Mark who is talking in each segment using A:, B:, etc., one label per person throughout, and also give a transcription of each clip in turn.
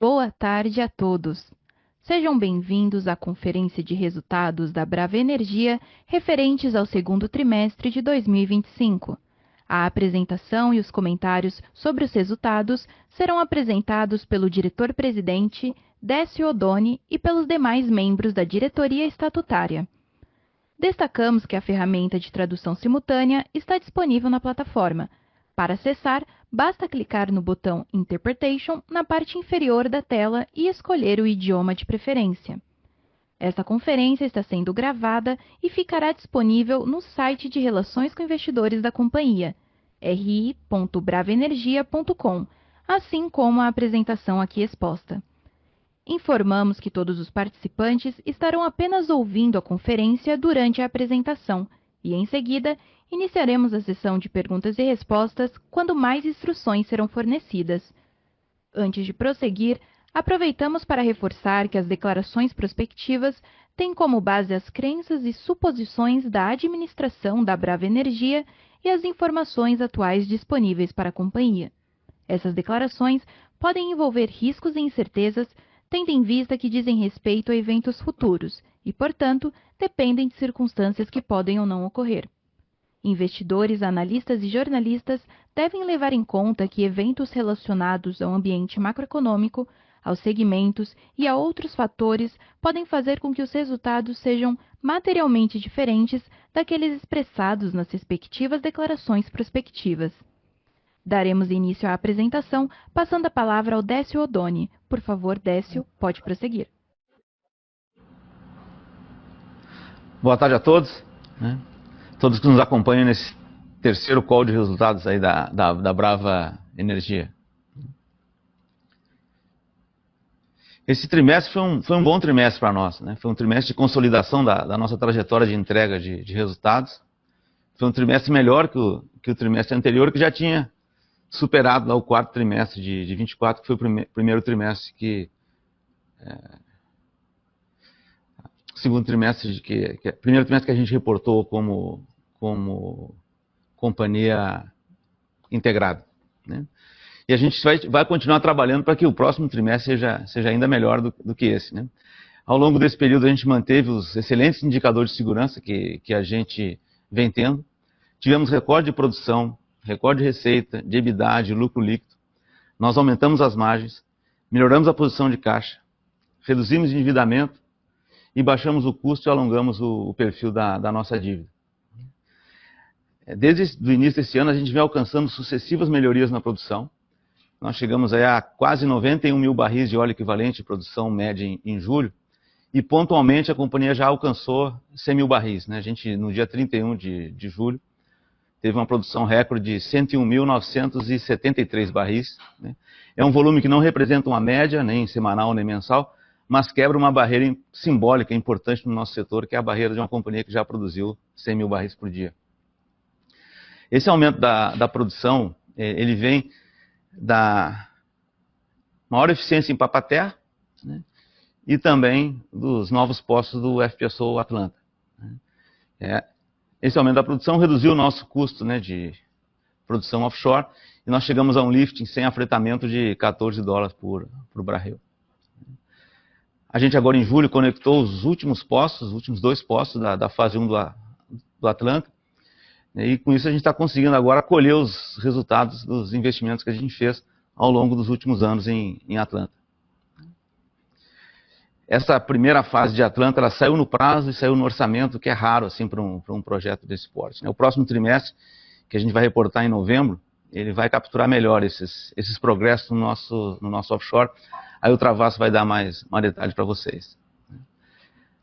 A: Boa tarde a todos. Sejam bem-vindos à conferência de resultados da Brava Energia referentes ao segundo trimestre de 2025. A apresentação e os comentários sobre os resultados serão apresentados pelo diretor-presidente, Décio Oddone, e pelos demais membros da diretoria estatutária. Destacamos que a ferramenta de tradução simultânea está disponível na plataforma. Para acessar, basta clicar no botão Interpretation na parte inferior da tela e escolher o idioma de preferência. Esta conferência está sendo gravada e ficará disponível no site de Relações com Investidores da companhia, ri.bravaenergia.com, assim como a apresentação aqui exposta. Informamos que todos os participantes estarão apenas ouvindo a conferência durante a apresentação e, em seguida, iniciaremos a sessão de perguntas e respostas quando mais instruções serão fornecidas. Antes de prosseguir, aproveitamos para reforçar que as declarações prospectivas têm como base as crenças e suposições da administração da Brava Energia e as informações atuais disponíveis para a companhia. Essas declarações podem envolver riscos e incertezas, tendo em vista que dizem respeito a eventos futuros e, portanto, dependem de circunstâncias que podem ou não ocorrer. Investidores, analistas e jornalistas devem levar em conta que eventos relacionados ao ambiente macroeconômico, aos segmentos e a outros fatores podem fazer com que os resultados sejam materialmente diferentes daqueles expressados nas respectivas declarações prospectivas. Daremos início à apresentação, passando a palavra ao Décio Oddone. Por favor, Décio, pode prosseguir.
B: Boa tarde a todos, todos que nos acompanham nesse terceiro call de resultados aí da Brava Energia. Esse trimestre foi um bom trimestre para nós, Foi um trimestre de consolidação da nossa trajetória de entrega de resultados. Foi um trimestre melhor que o trimestre anterior, que já tinha superado lá o quarto trimestre de 24, que foi o primeiro trimestre segundo trimestre primeiro trimestre que a gente reportou como companhia integrada, E a gente vai continuar trabalhando para que o próximo trimestre seja ainda melhor do que esse, Ao longo desse período a gente manteve os excelentes indicadores de segurança que a gente vem tendo. Tivemos recorde de produção, recorde de receita, de EBITDA, de lucro líquido. Nós aumentamos as margens, melhoramos a posição de caixa, reduzimos o endividamento e baixamos o custo e alongamos o perfil da nossa dívida. Desde o início desse ano a gente vem alcançando sucessivas melhorias na produção. Nós chegamos aí a quase 91 mil barris de óleo equivalente de produção média em julho e pontualmente a companhia já alcançou 100 mil barris. A gente, no dia 31 de julho, teve uma produção recorde de 101.973 barris. É um volume que não representa uma média, nem semanal nem mensal, mas quebra uma barreira simbólica importante no nosso setor, que é a barreira de uma companhia que já produziu 100 mil barris por dia. Esse aumento da produção, ele vem da maior eficiência em Papa-Terra, e também dos novos postos do FPSO Atlanta. Esse aumento da produção reduziu o nosso custo de produção offshore e nós chegamos a um lifting sem afretamento de $14 por barril. A gente agora em julho conectou os últimos dois postos da fase 1 do Atlanta, e com isso a gente está conseguindo agora colher os resultados dos investimentos que a gente fez ao longo dos últimos anos em Atlanta. Essa primeira fase de Atlanta, ela saiu no prazo e saiu no orçamento, que é raro assim para um projeto desse porte. O próximo trimestre, que a gente vai reportar em novembro, ele vai capturar melhor esses progressos no nosso offshore. Aí o Travasso vai dar mais detalhes para vocês.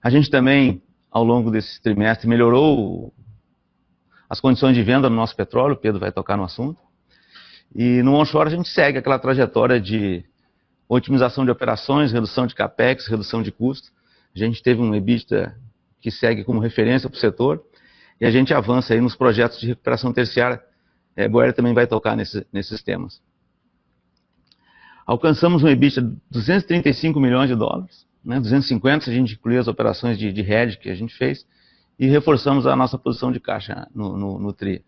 B: A gente também, ao longo desse trimestre, melhorou as condições de venda no nosso petróleo. O Pedro vai tocar no assunto. E no onshore a gente segue aquela trajetória de otimização de operações, redução de capex, redução de custos. A gente teve um EBITDA que segue como referência para o setor e a gente avança aí nos projetos de recuperação terciária. Boer também vai tocar nesses temas. Alcançamos um EBITDA de $235 milhões, 250 se a gente incluir as operações de hedge que a gente fez, e reforçamos a nossa posição de caixa no TRI.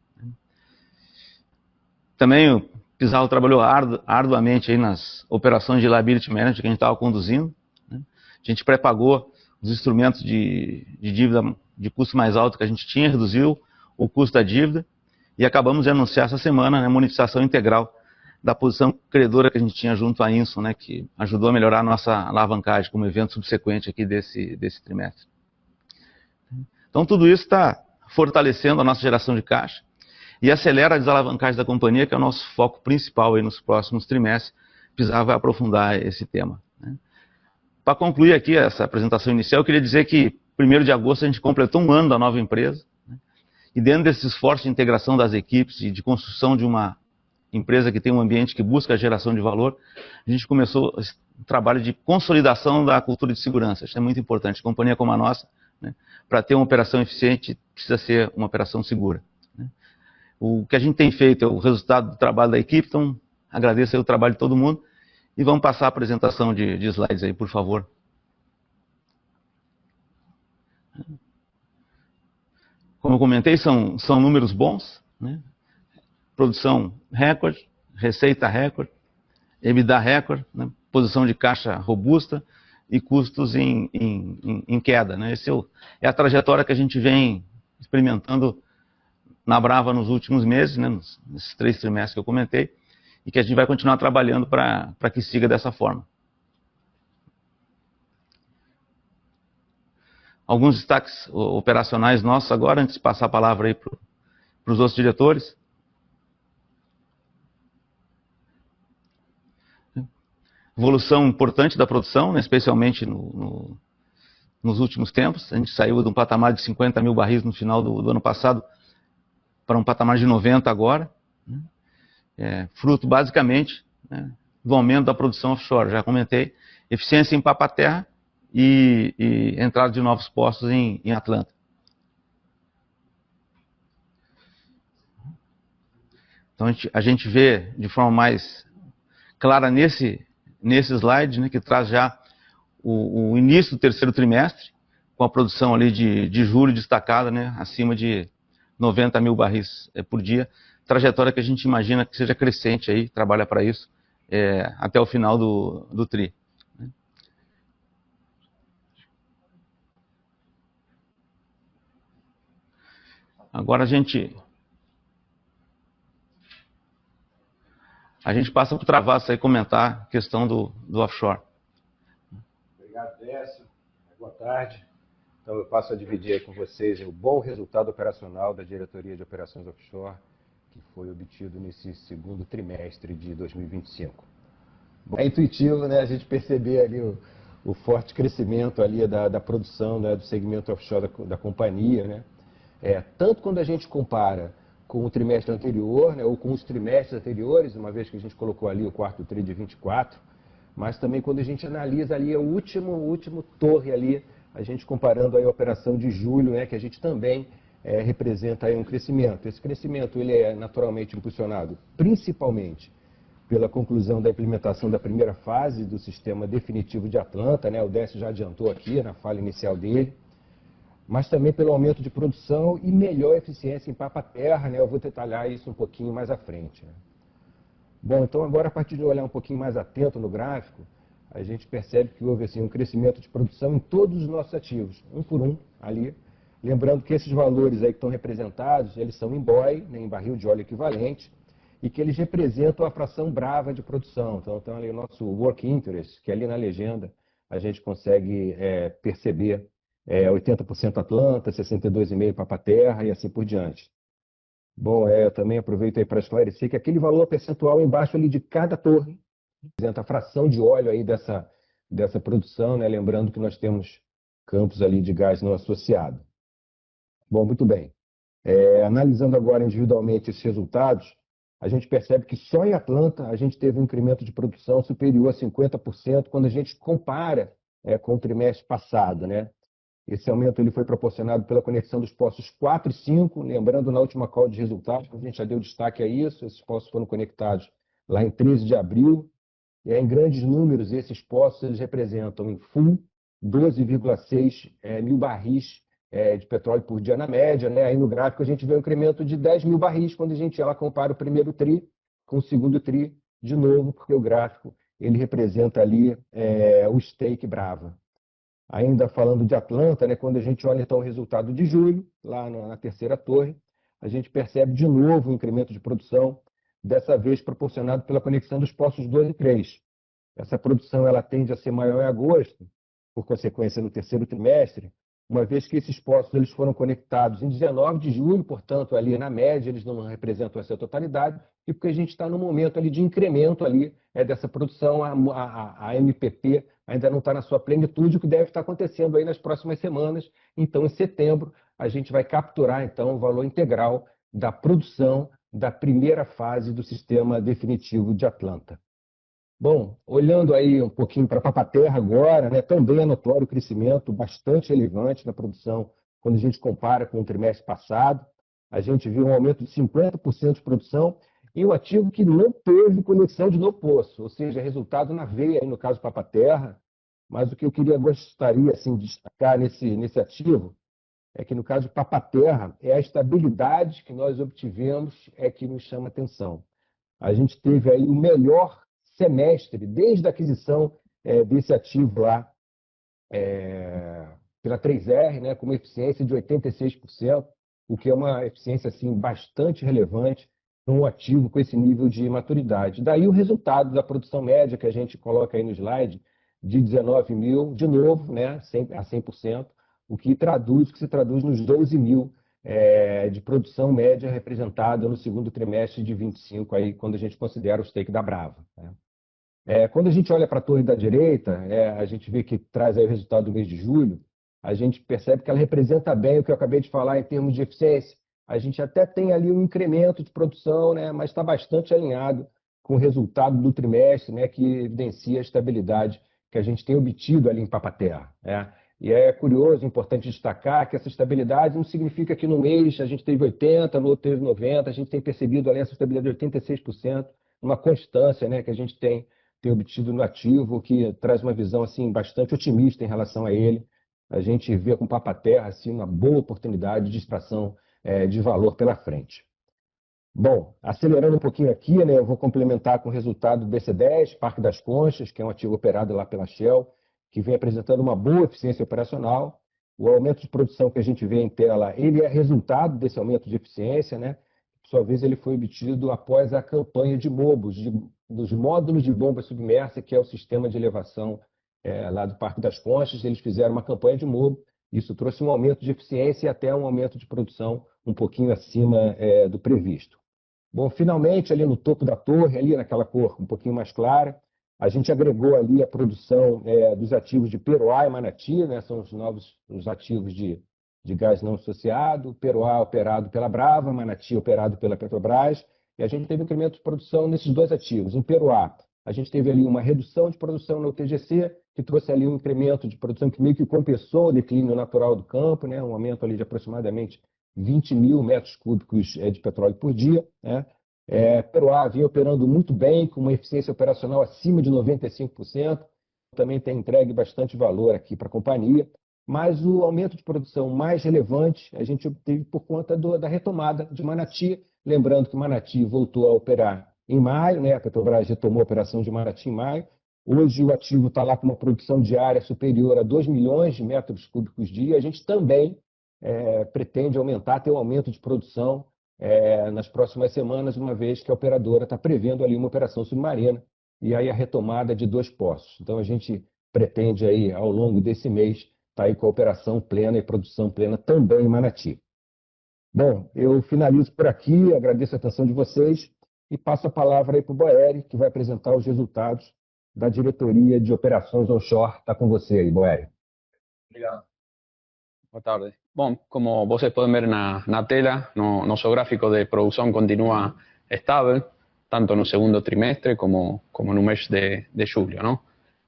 B: Também Pizarro trabalhou arduamente aí nas operações de liability management que a gente estava conduzindo, né? A gente pré-pagou os instrumentos de dívida de custo mais alto que a gente tinha, reduziu o custo da dívida e acabamos de anunciar essa semana, né, a monetização integral da posição credora que a gente tinha junto à Inson, né, que ajudou a melhorar a nossa alavancagem como evento subsequente aqui desse trimestre. Então tudo isso está fortalecendo a nossa geração de caixa e acelera a desalavancagem da companhia, que é o nosso foco principal aí nos próximos trimestres. Pizarro vai aprofundar esse tema, né? Para concluir aqui essa apresentação inicial, eu queria dizer que 1º de agosto a gente completou um ano da nova empresa, né? E dentro desse esforço de integração das equipes e de construção de uma empresa que tem um ambiente que busca a geração de valor, a gente começou um trabalho de consolidação da cultura de segurança. Isso é muito importante. Companhia como a nossa, né, para ter uma operação eficiente, precisa ser uma operação segura, né? O que a gente tem feito é o resultado do trabalho da equipe, então agradeço aí o trabalho de todo mundo e vamos passar a apresentação de slides aí, por favor. Como eu comentei, são números bons, né? Produção recorde, receita recorde, EBITDA recorde, né? Posição de caixa robusta e custos em queda, né? Essa é a trajetória que a gente vem experimentando na Brava nos últimos meses, né? Nesses 3 trimestres que eu comentei, e que a gente vai continuar trabalhando para que siga dessa forma. Alguns destaques operacionais nossos agora, antes de passar a palavra aí para os outros diretores. Evolução importante da produção, né, especialmente nos últimos tempos. A gente saiu de um patamar de 50 mil barris no final do ano passado para um patamar de 90 agora, né? Fruto basicamente, né, do aumento da produção offshore, já comentei, eficiência em Papa-Terra e entrada de novos postos em Atlanta. Então a gente vê de forma mais clara nesse slide, né, que traz já o início do 3º trimestre, com a produção ali de julho destacada, né, acima de 90 mil barris por dia, trajetória que a gente imagina que seja crescente aí, trabalha para isso, até o final do TRI. Agora a gente passa para o Travassos aí comentar a questão do offshore.
C: Obrigado, Décio. Boa tarde. Então eu passo a dividir aí com vocês o bom resultado operacional da Diretoria de Operações Offshore, que foi obtido nesse 2º trimestre de 2025. Bom, é intuitivo, né, a gente perceber ali o forte crescimento ali da produção, né, do segmento offshore da companhia, né? Tanto quando a gente compara com o trimestre anterior, né, ou com os trimestres anteriores, uma vez que a gente colocou ali o 4º TRI de 24, mas também quando a gente analisa ali o último torre ali, a gente comparando aí a operação de julho, né, que a gente também representa aí um crescimento. Esse crescimento ele é naturalmente impulsionado principalmente pela conclusão da implementação da primeira fase do sistema definitivo de Atlanta, né, o Décio já adiantou aqui na fala inicial dele, mas também pelo aumento de produção e melhor eficiência em Papa-Terra, né, eu vou detalhar isso um pouquinho mais à frente, né. Bom, então agora a partir de olhar um pouquinho mais atento no gráfico, a gente percebe que houve assim, um crescimento de produção em todos os nossos ativos, um por um ali. Lembrando que esses valores aí que estão representados, eles são em BOE, né, em barril de óleo equivalente, e que eles representam a fração brava de produção. Então ali o nosso work interest, que ali na legenda a gente consegue perceber 80% Atlanta, 62,5% Papa-Terra e assim por diante. Bom, eu também aproveito aí para esclarecer que aquele valor percentual embaixo ali de cada torre representa a fração de óleo aí dessa produção, né? Lembrando que nós temos campos ali de gás não associado. Bom, muito bem. Analisando agora individualmente esses resultados, a gente percebe que só em Atlanta a gente teve um incremento de produção superior a 50% quando a gente compara com o trimestre passado, né? Esse aumento ele foi proporcionado pela conexão dos postos 4 e 5, lembrando na última call de resultados, a gente já deu destaque a isso, esses postos foram conectados lá em 13 de abril, e em grandes números esses postos eles representam em full 12,6 mil barris de petróleo por dia na média, né? Aí no gráfico a gente vê um incremento de 10 mil barris quando a gente compara o primeiro TRI com o segundo TRI, de novo, porque o gráfico ele representa ali o stake Brava. Ainda falando de Atlanta, né, quando a gente olha então o resultado de julho, lá na terceira torre, a gente percebe de novo um incremento de produção, dessa vez proporcionado pela conexão dos poços 2 e 3. Essa produção ela tende a ser maior em agosto, por consequência no terceiro trimestre, uma vez que esses poços eles foram conectados em 19 de julho, portanto, ali na média eles não representam essa totalidade, e porque a gente está no momento ali de incremento ali dessa produção, a MPP ainda não está na sua plenitude, o que deve estar acontecendo aí nas próximas semanas. Então, em setembro, a gente vai capturar então o valor integral da produção da primeira fase do sistema definitivo de Atlanta. Bom, olhando aí um pouquinho para Papa-Terra agora, né, também é notório o crescimento bastante relevante na produção quando a gente compara com o trimestre passado. A gente viu um aumento de 50% de produção e um ativo que não teve conexão de novo poço, ou seja, resultado na veia, aí no caso Papa-Terra. Mas o que eu gostaria assim, de destacar nesse ativo é que no caso de Papa-Terra, é a estabilidade que nós obtivemos que nos chama atenção. A gente teve aí o melhor semestre, desde a aquisição desse ativo lá pela 3R, né, com uma eficiência de 86%, o que é uma eficiência assim, bastante relevante num ativo com esse nível de maturidade. Daí o resultado da produção média que a gente coloca aí no slide, de 19 mil, de novo, né, a 100%, o que se traduz nos 12 mil de produção média representada no segundo trimestre de 25, aí, quando a gente considera o stake da Brava. Né? Quando a gente olha para a torre da direita, a gente vê que traz aí o resultado do mês de julho, a gente percebe que ela representa bem o que eu acabei de falar em termos de eficiência. A gente até tem ali um incremento de produção, né, mas está bastante alinhado com o resultado do trimestre, né, que evidencia a estabilidade que a gente tem obtido ali em Papa-Terra. Né? E é curioso, importante destacar que essa estabilidade não significa que no mês a gente teve 80%, no outro teve 90%, a gente tem percebido ali essa estabilidade de 86%, uma constância, né, que a gente tem obtido no ativo, que traz uma visão assim, bastante otimista em relação a ele. A gente vê com Papa-Terra assim, uma boa oportunidade de extração de valor pela frente. Bom, acelerando um pouquinho aqui, né, eu vou complementar com o resultado do BC10, Parque das Conchas, que é um ativo operado lá pela Shell, que vem apresentando uma boa eficiência operacional. O aumento de produção que a gente vê em tela, ele é resultado desse aumento de eficiência, né? Por sua vez, ele foi obtido após a campanha de MOBOS, dos módulos de bomba submersa, que é o sistema de elevação lá do Parque das Conchas. Eles fizeram uma campanha de MOBO, isso trouxe um aumento de eficiência e até um aumento de produção um pouquinho acima do previsto. Bom, finalmente, ali no topo da torre, ali naquela cor um pouquinho mais clara, a gente agregou ali a produção dos ativos de Peroá e Manati, né? São os ativos de gás não associado, Peroá operado pela Brava, Manati operado pela Petrobras, e a gente teve incremento de produção nesses dois ativos. Em Peroá, a gente teve ali uma redução de produção no UTGC, que trouxe ali um incremento de produção que meio que compensou o declínio natural do campo, né? Um aumento ali de aproximadamente 20 mil metros cúbicos de petróleo por dia. Né? Peroá vinha operando muito bem, com uma eficiência operacional acima de 95%, também tem entregue bastante valor aqui para a companhia, mas o aumento de produção mais relevante a gente obteve por conta da retomada de Manati, lembrando que Manati voltou a operar em maio, né? A Petrobras retomou a operação de Manati em maio. Hoje o ativo está lá com uma produção diária superior a 2 milhões de metros cúbicos dia. A gente também pretende ter um aumento de produção nas próximas semanas, uma vez que a operadora está prevendo ali uma operação submarina e aí a retomada de 2 poços. Então a gente pretende aí, ao longo desse mês, estar aí com a operação plena e produção plena também em Manati. Bom, eu finalizo por aqui, agradeço a atenção de vocês e passo a palavra aí para o Boeri, que vai apresentar os resultados da Diretoria de Operações Offshore. Está com você aí, Boeri.
D: Obrigado. Boa tarde. Bom, como vocês podem ver na tela, nosso gráfico de produção continua estável, tanto no segundo trimestre como no mês de julho, ¿no?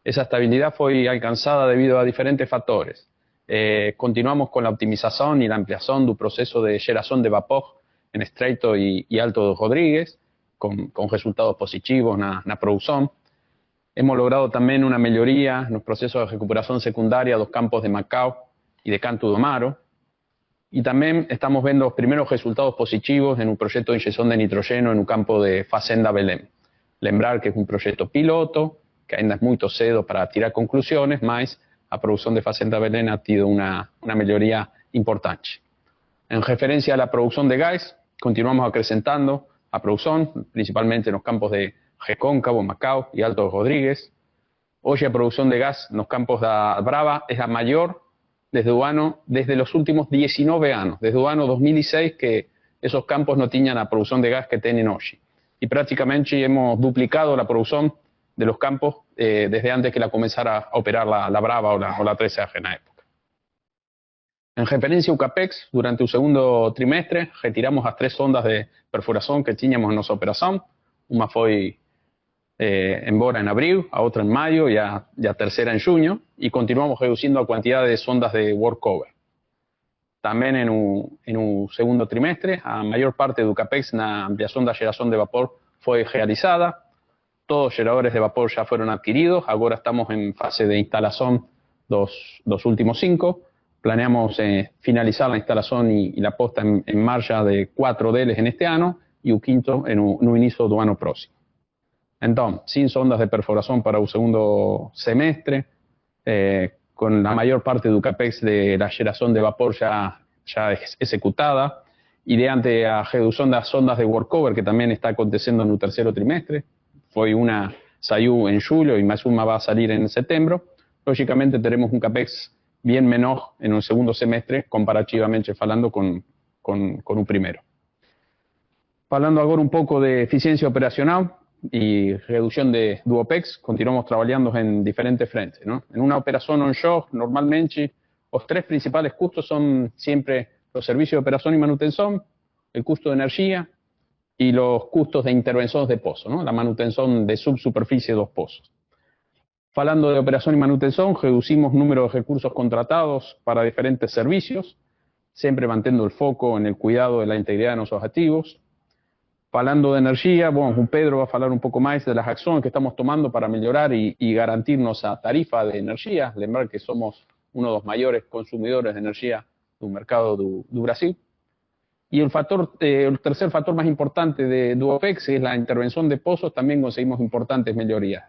D: Esa estabilidad fue alcanzada debido a diferentes factores. Continuamos con la optimización y la ampliación del proceso de geración de vapor en Estreito y Alto de Rodríguez, con resultados positivos en la producción. Hemos logrado también una mejoría en los procesos de recuperación secundaria de los campos de Macao y de Canto do Amaro. Y también estamos viendo los primeros resultados positivos en un proyecto de inyección de nitrógeno en un campo de Fazenda Belém. Lembrar que es un proyecto piloto, que ainda es muy cedo para tirar conclusiones, mas a producción de Fazenda Belém ha tenido una mejoría importante. En referencia a la producción de gas, continuamos acrecentando a producción, principalmente en los campos de Recôncavo, Macau y Alto Rodríguez. Hoy la producción de gas en los campos de Brava es la mayor desde los últimos 19 años, desde el año 2006 que esos campos no tenían la producción de gas que tienen hoy. Y prácticamente hemos duplicado la producción de los campos desde antes que la comenzara a operar la Brava o la 13AG en la época. En referencia a UCAPEX, durante el segundo trimestre retiramos las 3 sondas de perforación que teníamos en nuestra operación. Una fue embora en abril, a otra en mayo y a tercera en junio, y continuamos reduciendo la cantidad de sondas de workover. También en un segundo trimestre, a mayor parte de UCAPEX la ampliación de generación de vapor fue realizada. Todos los generadores de vapor ya fueron adquiridos, ahora estamos en fase de instalación los últimos 5. Planeamos finalizar la instalación y la puesta en marcha de 4 deles en este año y un quinto en un inicio del año próximo. Entonces, sin sondas de perforación para el segundo semestre, con la mayor parte de UCAPEX de la generación de vapor ya ejecutada, y mediante la reducción de las sondas de workover que también está aconteciendo en el tercer trimestre, fue una salió en julio y más una va a salir en septiembre, lógicamente tenemos un CAPEX bien menor en el segundo semestre comparativamente hablando con un primero. Hablando ahora un poco de eficiencia operacional y reducción de OPEX, continuamos trabajando en diferentes frentes, ¿no? En una operación onshore, normalmente, los 3 principales costos son siempre los servicios de operación y manutención, el costo de energía y los costos de intervenciones de pozo, ¿no? La manutención de subsuperficie de los pozos. Hablando de operación y manutención, reducimos número de recursos contratados para diferentes servicios, siempre manteniendo el foco en el cuidado de la integridad de nuestros activos. Hablando de energía, bueno, Pedro va a hablar un poco más de las acciones que estamos tomando para mejorar y garantirnos a tarifa de energía. Lembrar que somos uno de los mayores consumidores de energía del mercado de Brasil. Y el tercer factor más importante de OPEX es la intervención de pozos. También conseguimos importantes mejorías.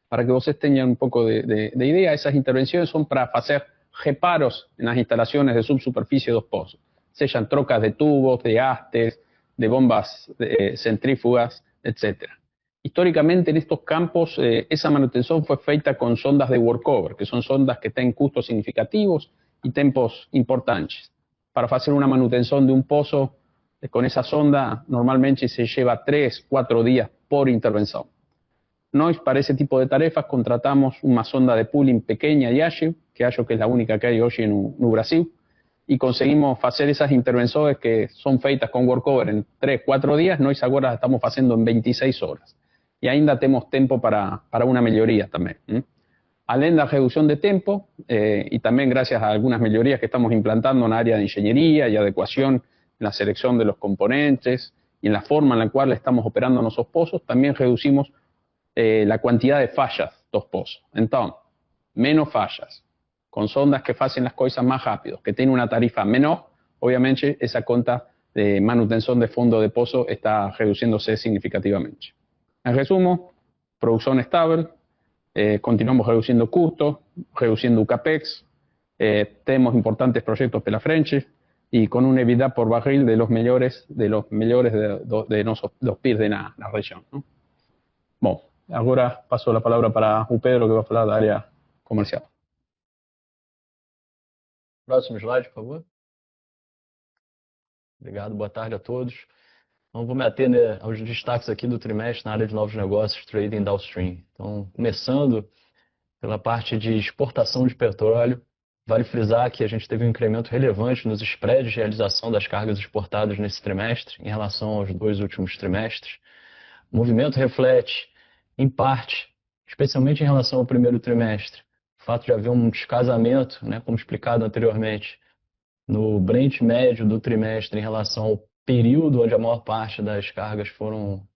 D: Para que ustedes tengan un poco de idea, esas intervenciones son para hacer reparos en las instalaciones de subsuperficie de los pozos. Sean trocas de tubos, de hastes, de bombas centrífugas, etc. Históricamente en estos campos esa manutención fue feita con sondas de workover, que son sondas que tienen costos significativos y tiempos importantes. Para hacer una manutención de un pozo con esa sonda normalmente se lleva 3-4 días por intervención. Nosotros para ese tipo de tarefas contratamos una sonda de pooling pequeña y ágil, que es la única que hay hoy en Brasil, y conseguimos hacer esas intervenciones que son feitas con workover en 3-4 días, nosotros ahora estamos haciendo en 26 horas. Y ainda tenemos tiempo para una mejoría también. Além de la reducción de tiempo, y también gracias a algunas mejorías que estamos implantando en el área de ingeniería y adecuación, en la selección de los componentes y en la forma en la cual estamos operando nuestros pozos, también reducimos la cantidad de fallas de los pozos. Entonces, menos fallas, con sondas que hacen las cosas más rápido, que tienen una tarifa menor, obviamente esa cuenta de manutención de fondo de pozo está reduciéndose significativamente. En resumen, producción estable, continuamos reduciendo costos, reduciendo CAPEX, tenemos importantes proyectos pela frente y con una EBITDA por barril de los mejores de los peers de la región, ¿no? Bueno, ahora paso la palabra para o Pedro, que vai falar da área comercial.
E: Próximo slide, por favor. Obrigado, boa tarde a todos. Então, vou me ater, né, aos destaques aqui do trimestre na área de novos negócios, trading downstream. Então, começando pela parte de exportação de petróleo, vale frisar que a gente teve um incremento relevante nos spreads de realização das cargas exportadas nesse trimestre em relação aos 2 últimos trimestres. O movimento reflete, em parte, especialmente em relação ao primeiro trimestre, o fato de haver um descasamento, né, como explicado anteriormente, no Brent médio do trimestre em relação ao período onde a maior parte das cargas foram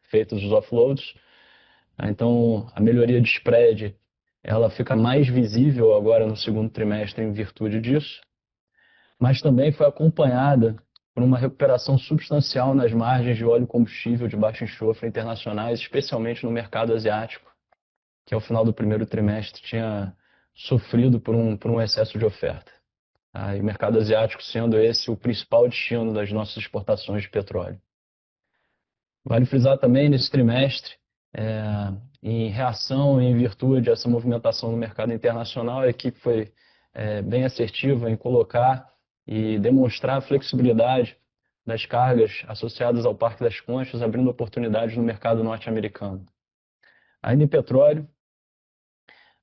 E: feitos os offloads. Então, a melhoria de spread ela fica mais visível agora no segundo trimestre em virtude disso. mas também foi acompanhada por uma recuperação substancial nas margens de óleo combustível de baixo enxofre internacionais, especialmente no mercado asiático, que ao final do primeiro trimestre tinha sofrido por um excesso de oferta. E o mercado asiático sendo esse o principal destino das nossas exportações de petróleo. Vale frisar também nesse trimestre, em reação e em virtude dessa movimentação no mercado internacional, a equipe foi bem assertiva em colocar e demonstrar a flexibilidade das cargas associadas ao Parque das Conchas, abrindo oportunidades no mercado norte-americano. Ainda em petróleo,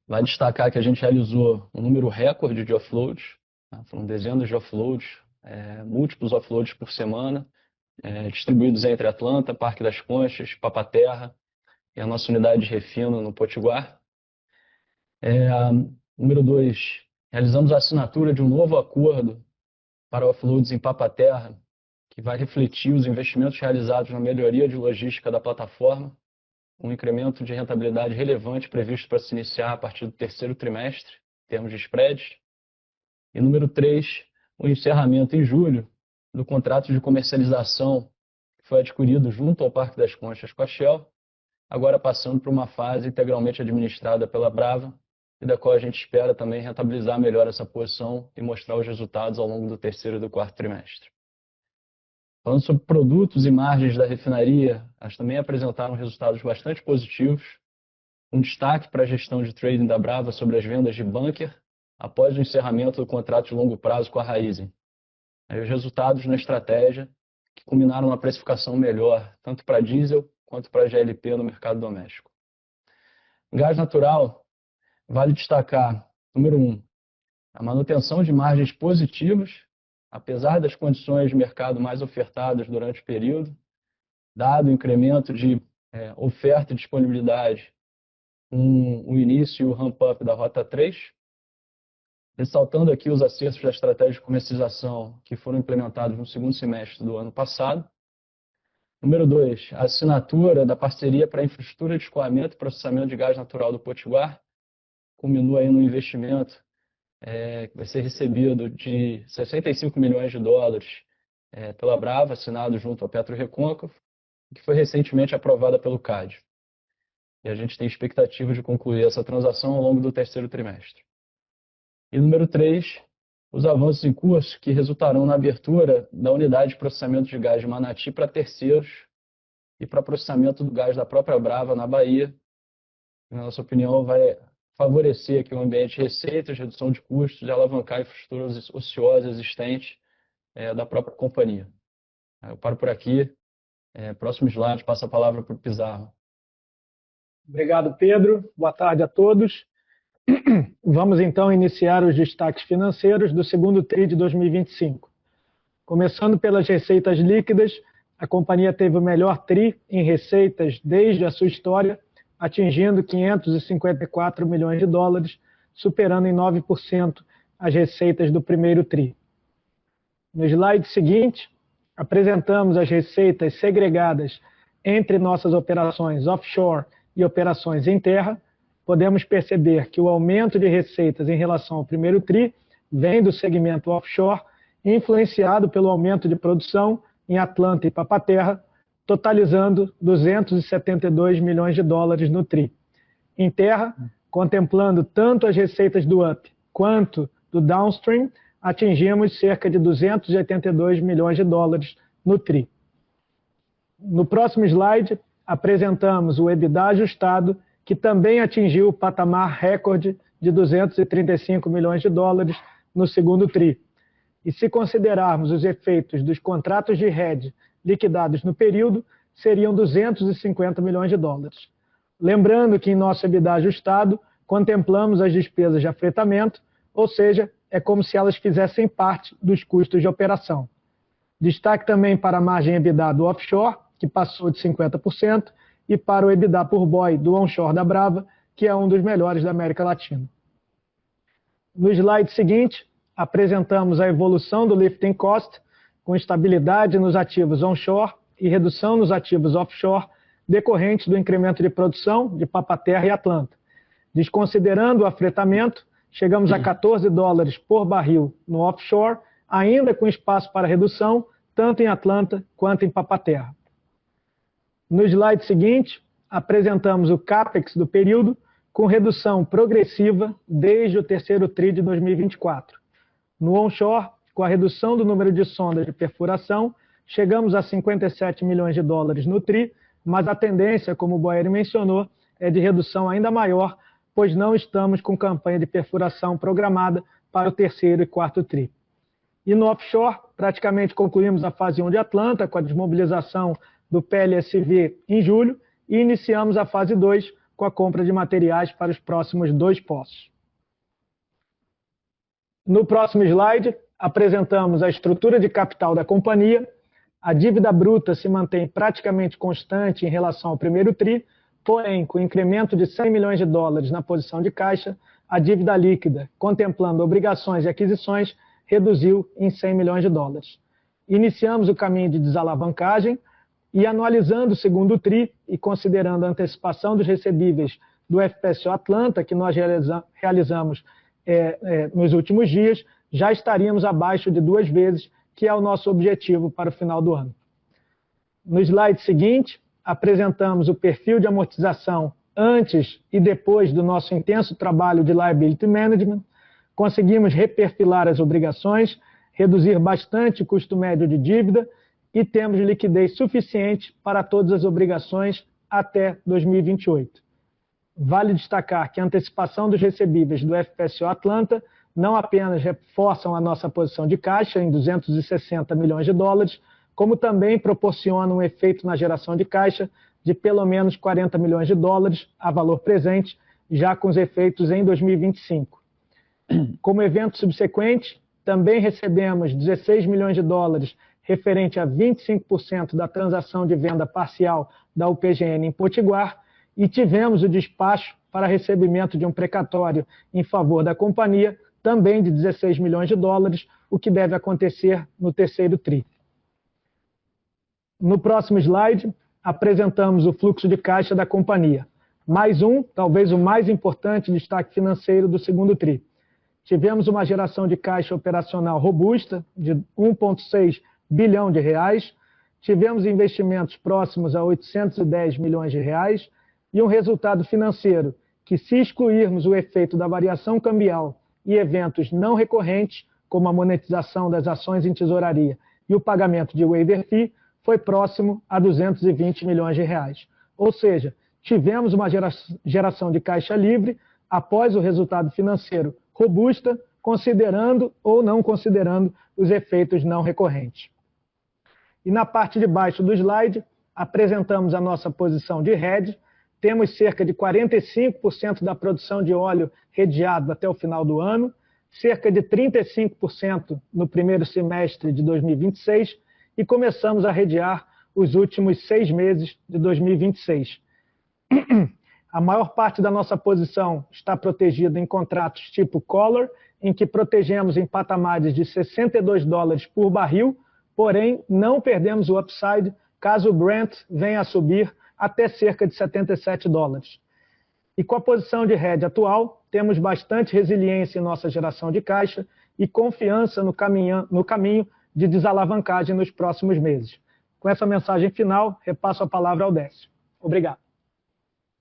E: vale destacar que a gente realizou um número recorde de offloads, foram dezenas de offloads, múltiplos offloads por semana, distribuídos entre Atlanta, Parque das Conchas, Papa-Terra e a nossa unidade de refino no Potiguar. Número 2, realizamos a assinatura de um novo acordo para offloads em Papa-Terra, que vai refletir os investimentos realizados na melhoria de logística da plataforma, um incremento de rentabilidade relevante previsto para se iniciar a partir do terceiro trimestre, em termos de spreads. E número 3, o encerramento em julho do contrato de comercialização que foi adquirido junto ao Parque das Conchas com a Shell, agora passando por uma fase integralmente administrada pela Brava, e da qual a gente espera também rentabilizar melhor essa posição e mostrar os resultados ao longo do terceiro e do quarto trimestre. Falando sobre produtos e margens da refinaria, elas também apresentaram resultados bastante positivos, um destaque para a gestão de trading da Brava sobre as vendas de bunker após o encerramento do contrato de longo prazo com a Raízen. Aí os resultados na estratégia que culminaram na precificação melhor, tanto para diesel quanto para GLP no mercado doméstico. Em gás natural, vale destacar, número 1, a manutenção de margens positivas, apesar das condições de mercado mais ofertadas durante o período, dado o incremento de oferta e disponibilidade, o início e o ramp-up da Rota 3, ressaltando aqui os acertos da estratégia de comercialização que foram implementados no segundo semestre do ano passado. Número 2, a assinatura da parceria para a infraestrutura de escoamento e processamento de gás natural do Potiguar, culminou aí no investimento que vai ser recebido de 65 milhões de dólares pela Brava, assinado junto ao PetroRecôncavo, que foi recentemente aprovada pelo CAD. E a gente tem expectativa de concluir essa transação ao longo do terceiro trimestre. E número 3, os avanços em curso que resultarão na abertura da unidade de processamento de gás de Manati para terceiros e para processamento do gás da própria Brava na Bahia. Na nossa opinião, vai favorecer aqui o ambiente de receitas, redução de custos e alavancar a infraestrutura ociosa existente da própria companhia. Eu paro por aqui. Próximo slide, passo a palavra para o Pizarro.
F: Obrigado, Pedro. Boa tarde a todos. Vamos então iniciar os destaques financeiros do segundo TRI de 2025. Começando pelas receitas líquidas, a companhia teve o melhor TRI em receitas desde a sua história, atingindo 554 milhões de dólares, superando em 9% as receitas do primeiro TRI. No slide seguinte, apresentamos as receitas segregadas entre nossas operações offshore e operações em terra. Podemos perceber que o aumento de receitas em relação ao primeiro TRI vem do segmento offshore, influenciado pelo aumento de produção em Atlanta e Papa-Terra, totalizando 272 milhões de dólares no TRI. Em terra, contemplando tanto as receitas do UP quanto do Downstream, atingimos cerca de 282 milhões de dólares no TRI. No próximo slide, apresentamos o EBITDA ajustado, que também atingiu o patamar recorde de 235 milhões de dólares no segundo TRI. E se considerarmos os efeitos dos contratos de hedge liquidados no período, seriam 250 milhões de dólares. Lembrando que em nosso EBITDA ajustado, contemplamos as despesas de afretamento, ou seja, é como se elas fizessem parte dos custos de operação. Destaque também para a margem EBITDA do offshore, que passou de 50%, e para o EBITDA por buoy do onshore da Brava, que é um dos melhores da América Latina. No slide seguinte, apresentamos a evolução do lifting cost, com estabilidade nos ativos onshore e redução nos ativos offshore, decorrentes do incremento de produção de Papa-Terra e Atlanta. Desconsiderando o afretamento, chegamos a 14 dólares por barril no offshore, ainda com espaço para redução, tanto em Atlanta quanto em Papa-Terra. No slide seguinte, apresentamos o CAPEX do período, com redução progressiva desde o terceiro TRI de 2024. No onshore, com a redução do número de sondas de perfuração, chegamos a 57 milhões de dólares no TRI, mas a tendência, como o Boeri mencionou, é de redução ainda maior, pois não estamos com campanha de perfuração programada para o terceiro e quarto TRI. E no offshore, praticamente concluímos a fase 1 de Atlanta, com a desmobilização do PLSV em julho, e iniciamos a fase 2 com a compra de materiais para os próximos 2 poços. No próximo slide, apresentamos a estrutura de capital da companhia. A dívida bruta se mantém praticamente constante em relação ao primeiro TRI, porém, com incremento de 100 milhões de dólares na posição de caixa, a dívida líquida, contemplando obrigações e aquisições, reduziu em 100 milhões de dólares. Iniciamos o caminho de desalavancagem e, analisando o segundo TRI e considerando a antecipação dos recebíveis do FPSO Atlanta, que nós realizamos nos últimos dias, já estaríamos abaixo de 2 vezes, que é o nosso objetivo para o final do ano. No slide seguinte, apresentamos o perfil de amortização antes e depois do nosso intenso trabalho de liability management. Conseguimos reperfilar as obrigações, reduzir bastante o custo médio de dívida e temos liquidez suficiente para todas as obrigações até 2028. Vale destacar que a antecipação dos recebíveis do FPSO Atlanta não apenas reforçam a nossa posição de caixa em 260 milhões de dólares, como também proporcionam um efeito na geração de caixa de pelo menos 40 milhões de dólares a valor presente, já com os efeitos em 2025. Como evento subsequente, também recebemos 16 milhões de dólares referente a 25% da transação de venda parcial da UPGN em Potiguar e tivemos o despacho para recebimento de um precatório em favor da companhia, também de 16 milhões de dólares, o que deve acontecer no terceiro TRI. No próximo slide, apresentamos o fluxo de caixa da companhia. Mais um, talvez o mais importante destaque financeiro do segundo TRI. Tivemos uma geração de caixa operacional robusta de 1,6 bilhão de reais, tivemos investimentos próximos a 810 milhões de reais e um resultado financeiro que, se excluirmos o efeito da variação cambial e eventos não recorrentes, como a monetização das ações em tesouraria e o pagamento de waiver fee, foi próximo a 220 milhões de reais. Ou seja, tivemos uma geração de caixa livre após o resultado financeiro robusta, considerando ou não considerando os efeitos não recorrentes. E na parte de baixo do slide, apresentamos a nossa posição de hedge. Temos cerca de 45% da produção de óleo hedgeado até o final do ano, cerca de 35% no primeiro semestre de 2026 e começamos a hedgear os últimos 6 meses de 2026. A maior parte da nossa posição está protegida em contratos tipo collar, em que protegemos em patamares de 62 dólares por barril, porém não perdemos o upside caso o Brent venha a subir até cerca de 77 dólares. E com a posição de hedge atual, temos bastante resiliência em nossa geração de caixa e confiança no caminho de desalavancagem nos próximos meses. Com essa mensagem final, repasso a palavra ao Décio. Obrigado.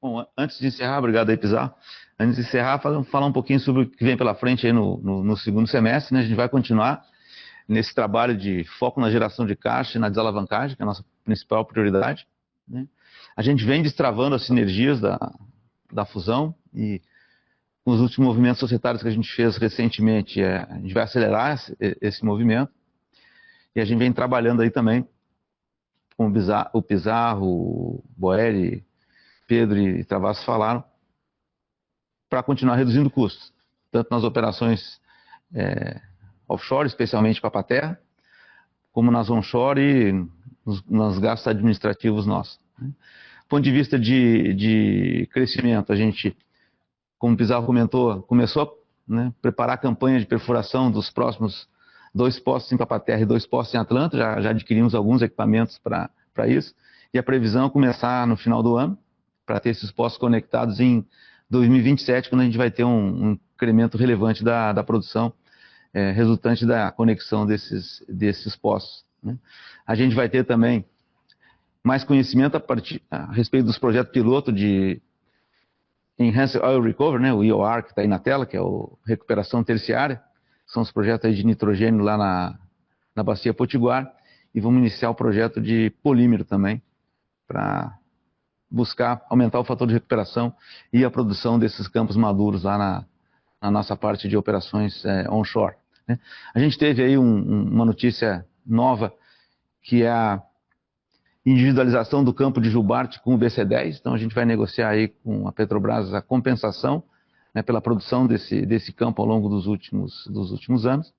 B: Bom, antes de encerrar, obrigado aí, Pizarro. Antes de encerrar, falar um pouquinho sobre o que vem pela frente aí no segundo semestre, né? A gente vai continuar nesse trabalho de foco na geração de caixa e na desalavancagem, que é a nossa principal prioridade, né? A gente vem destravando as sinergias da fusão e com os últimos movimentos societários que a gente fez recentemente, a gente vai acelerar esse movimento e a gente vem trabalhando aí também com o Pizarro, o Boeri, Pedro e Travassos falaram, para continuar reduzindo custos, tanto nas operações offshore, especialmente Papa-Terra, como nas onshore e nos gastos administrativos nossos. Do ponto de vista de crescimento, a gente, como o Pizarro comentou, começou a preparar a campanha de perfuração dos próximos 2 poços em Papa-Terra e 2 poços em Atlanta, já adquirimos alguns equipamentos para isso, e a previsão é começar no final do ano, para ter esses poços conectados em 2027, quando a gente vai ter um incremento relevante da produção resultante da conexão desses poços, né? A gente vai ter também mais conhecimento a respeito dos projetos piloto de Enhanced Oil Recovery, né, o EOR, que está aí na tela, que é a recuperação terciária. São os projetos aí de nitrogênio lá na Bacia Potiguar. E vamos iniciar o projeto de polímero também, para buscar aumentar o fator de recuperação e a produção desses campos maduros lá na nossa parte de operações onshore, né? A gente teve aí uma notícia nova, que é a individualização do campo de Jubarte com o BC10. Então a gente vai negociar aí com a Petrobras a compensação, né, pela produção desse campo ao longo dos últimos anos.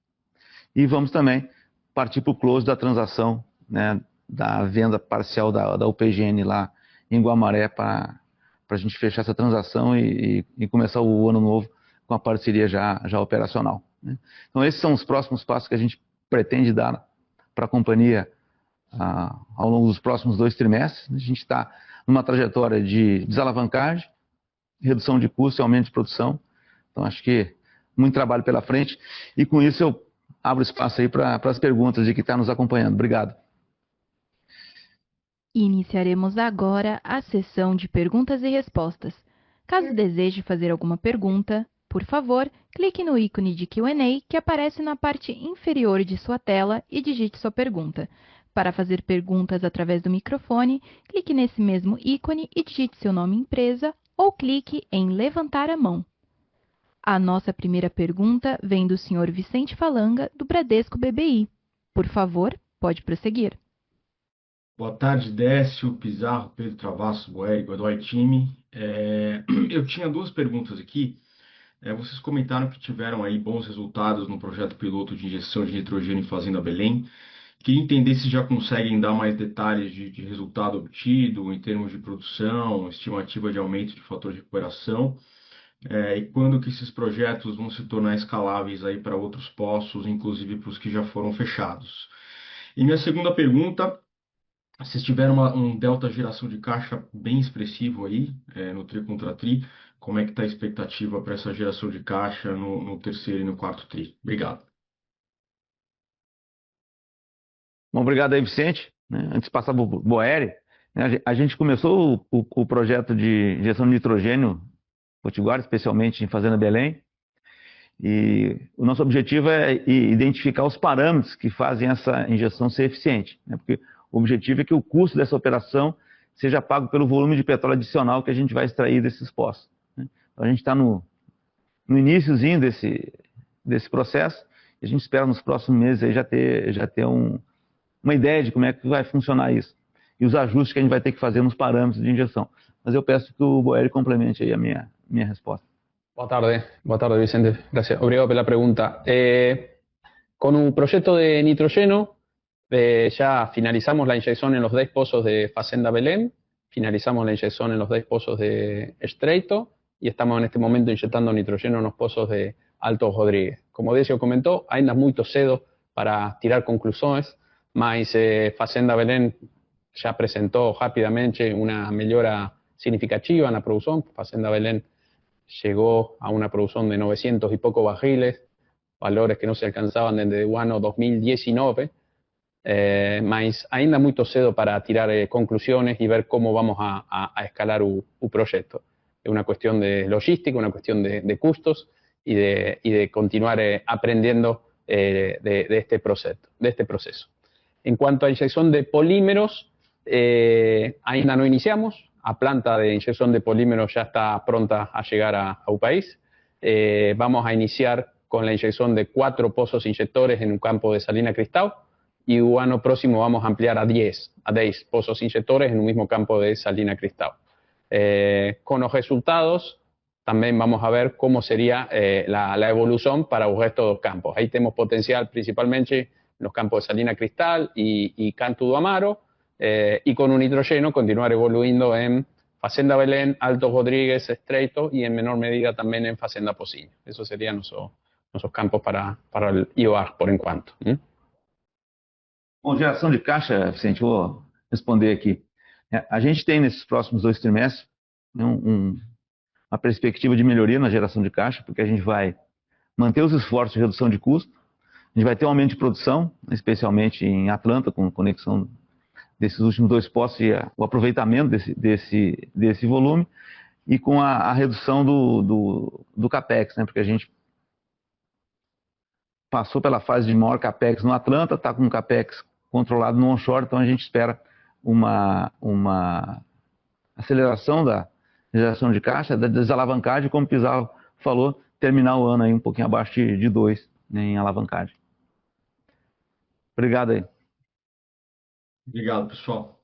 B: E vamos também partir para o close da transação, né, da venda parcial da UPGN lá em Guamaré, para a gente fechar essa transação e começar o ano novo com a parceria já operacional, né? Então esses são os próximos passos que a gente pretende dar para a companhia ao longo dos próximos 2 trimestres. A gente está numa trajetória de desalavancagem, redução de custo e aumento de produção. Então acho que muito trabalho pela frente, e com isso eu abro espaço aí para as perguntas de quem está nos acompanhando. Obrigado.
A: Iniciaremos agora a sessão de perguntas e respostas. Caso deseje fazer alguma pergunta, por favor, clique no ícone de Q&A que aparece na parte inferior de sua tela e digite sua pergunta. Para fazer perguntas através do microfone, clique nesse mesmo ícone e digite seu nome e empresa, ou clique em levantar a mão. A nossa primeira pergunta vem do Sr. Vicente Falanga, do Bradesco BBI. Por favor, pode prosseguir.
G: Boa tarde, Décio, Pizarro, Pedro Travassos, Boeri, Godoy, time. Eu tinha 2 perguntas aqui. Vocês comentaram que tiveram aí bons resultados no projeto piloto de injeção de nitrogênio em Fazenda Belém. Queria entender se já conseguem dar mais detalhes de resultado obtido em termos de produção, estimativa de aumento de fator de recuperação, e quando que esses projetos vão se tornar escaláveis aí para outros poços, inclusive para os que já foram fechados. E minha segunda pergunta: vocês tiveram um delta geração de caixa bem expressivo aí, no tri contra tri. Como é que está a expectativa para essa geração de caixa no terceiro e no quarto tri? Obrigado.
B: Bom, obrigado aí, Vicente. Antes de passar para o Boeri, né, a gente começou o projeto de injeção de nitrogênio Potiguar, especialmente em Fazenda Belém. E o nosso objetivo é identificar os parâmetros que fazem essa injeção ser eficiente, né? Porque o objetivo é que o custo dessa operação seja pago pelo volume de petróleo adicional que a gente vai extrair desses poços, né? Então a gente está no iniciozinho desse processo, e a gente espera nos próximos meses aí já ter uma ideia de como é que vai funcionar isso e os ajustes que a gente vai ter que fazer nos parâmetros de injeção. Mas eu peço que o Boeri complemente aí a minha resposta.
D: Boa tarde, Vicente. Gracias. Obrigado pela pergunta. Con un proyecto de nitrógeno, ya finalizamos la inyección en los 10 pozos de Fazenda Belén, finalizamos la inyección en los 10 pozos de Estreito y estamos en este momento inyectando nitrógeno en los pozos de Alto Rodríguez. Como Decio comentó, ainda muito cedo para tirar conclusiones, mas Fazenda Belén ya presentó rápidamente una mejora significativa en la producción. Fazenda Belén llegó a una producción de 900 y poco barriles, valores que no se alcanzaban desde el año 2019, mas ainda muito cedo para tirar conclusiones y ver cómo vamos a escalar el proyecto. Es una cuestión de logística, una cuestión de costos y de continuar aprendiendo de este proceso. En cuanto a inyección de polímeros, ainda no iniciamos. La planta de inyección de polímeros ya está pronta a llegar a un país. Vamos a iniciar con la inyección de 4 pozos inyectores en un campo de Salina Cristal, y el año próximo vamos a ampliar a 10 pozos inyectores en un mismo campo de Salina Cristal. Con los resultados también vamos a ver cómo sería la evolución para el resto de los campos. Ahí tenemos potencial principalmente en los campos de Salina Cristal y Canto do Amaro, y con un nitrógeno continuar evoluyendo en Fazenda Belén, Alto Rodríguez, Estreito y en menor medida también en Fazenda Pocinho. Esos serían nuestros campos para el IOR por enquanto.
B: Bom, geração de caixa, Vicente, vou responder aqui. A gente tem nesses próximos 2 trimestres, né, uma perspectiva de melhoria na geração de caixa, porque a gente vai manter os esforços de redução de custo, gente vai ter um aumento de produção, especialmente em Atlanta, com conexão desses últimos 2 poços e o aproveitamento desse volume, e com a redução do CAPEX, né? Porque a gente passou pela fase de maior CAPEX no Atlanta, está com o CAPEX controlado no onshore, então a gente espera uma aceleração da geração de caixa, da desalavancagem, como o Pizarro falou, terminar o ano aí um pouquinho abaixo de 2, né, em alavancagem. Obrigado aí.
G: Obrigado, pessoal.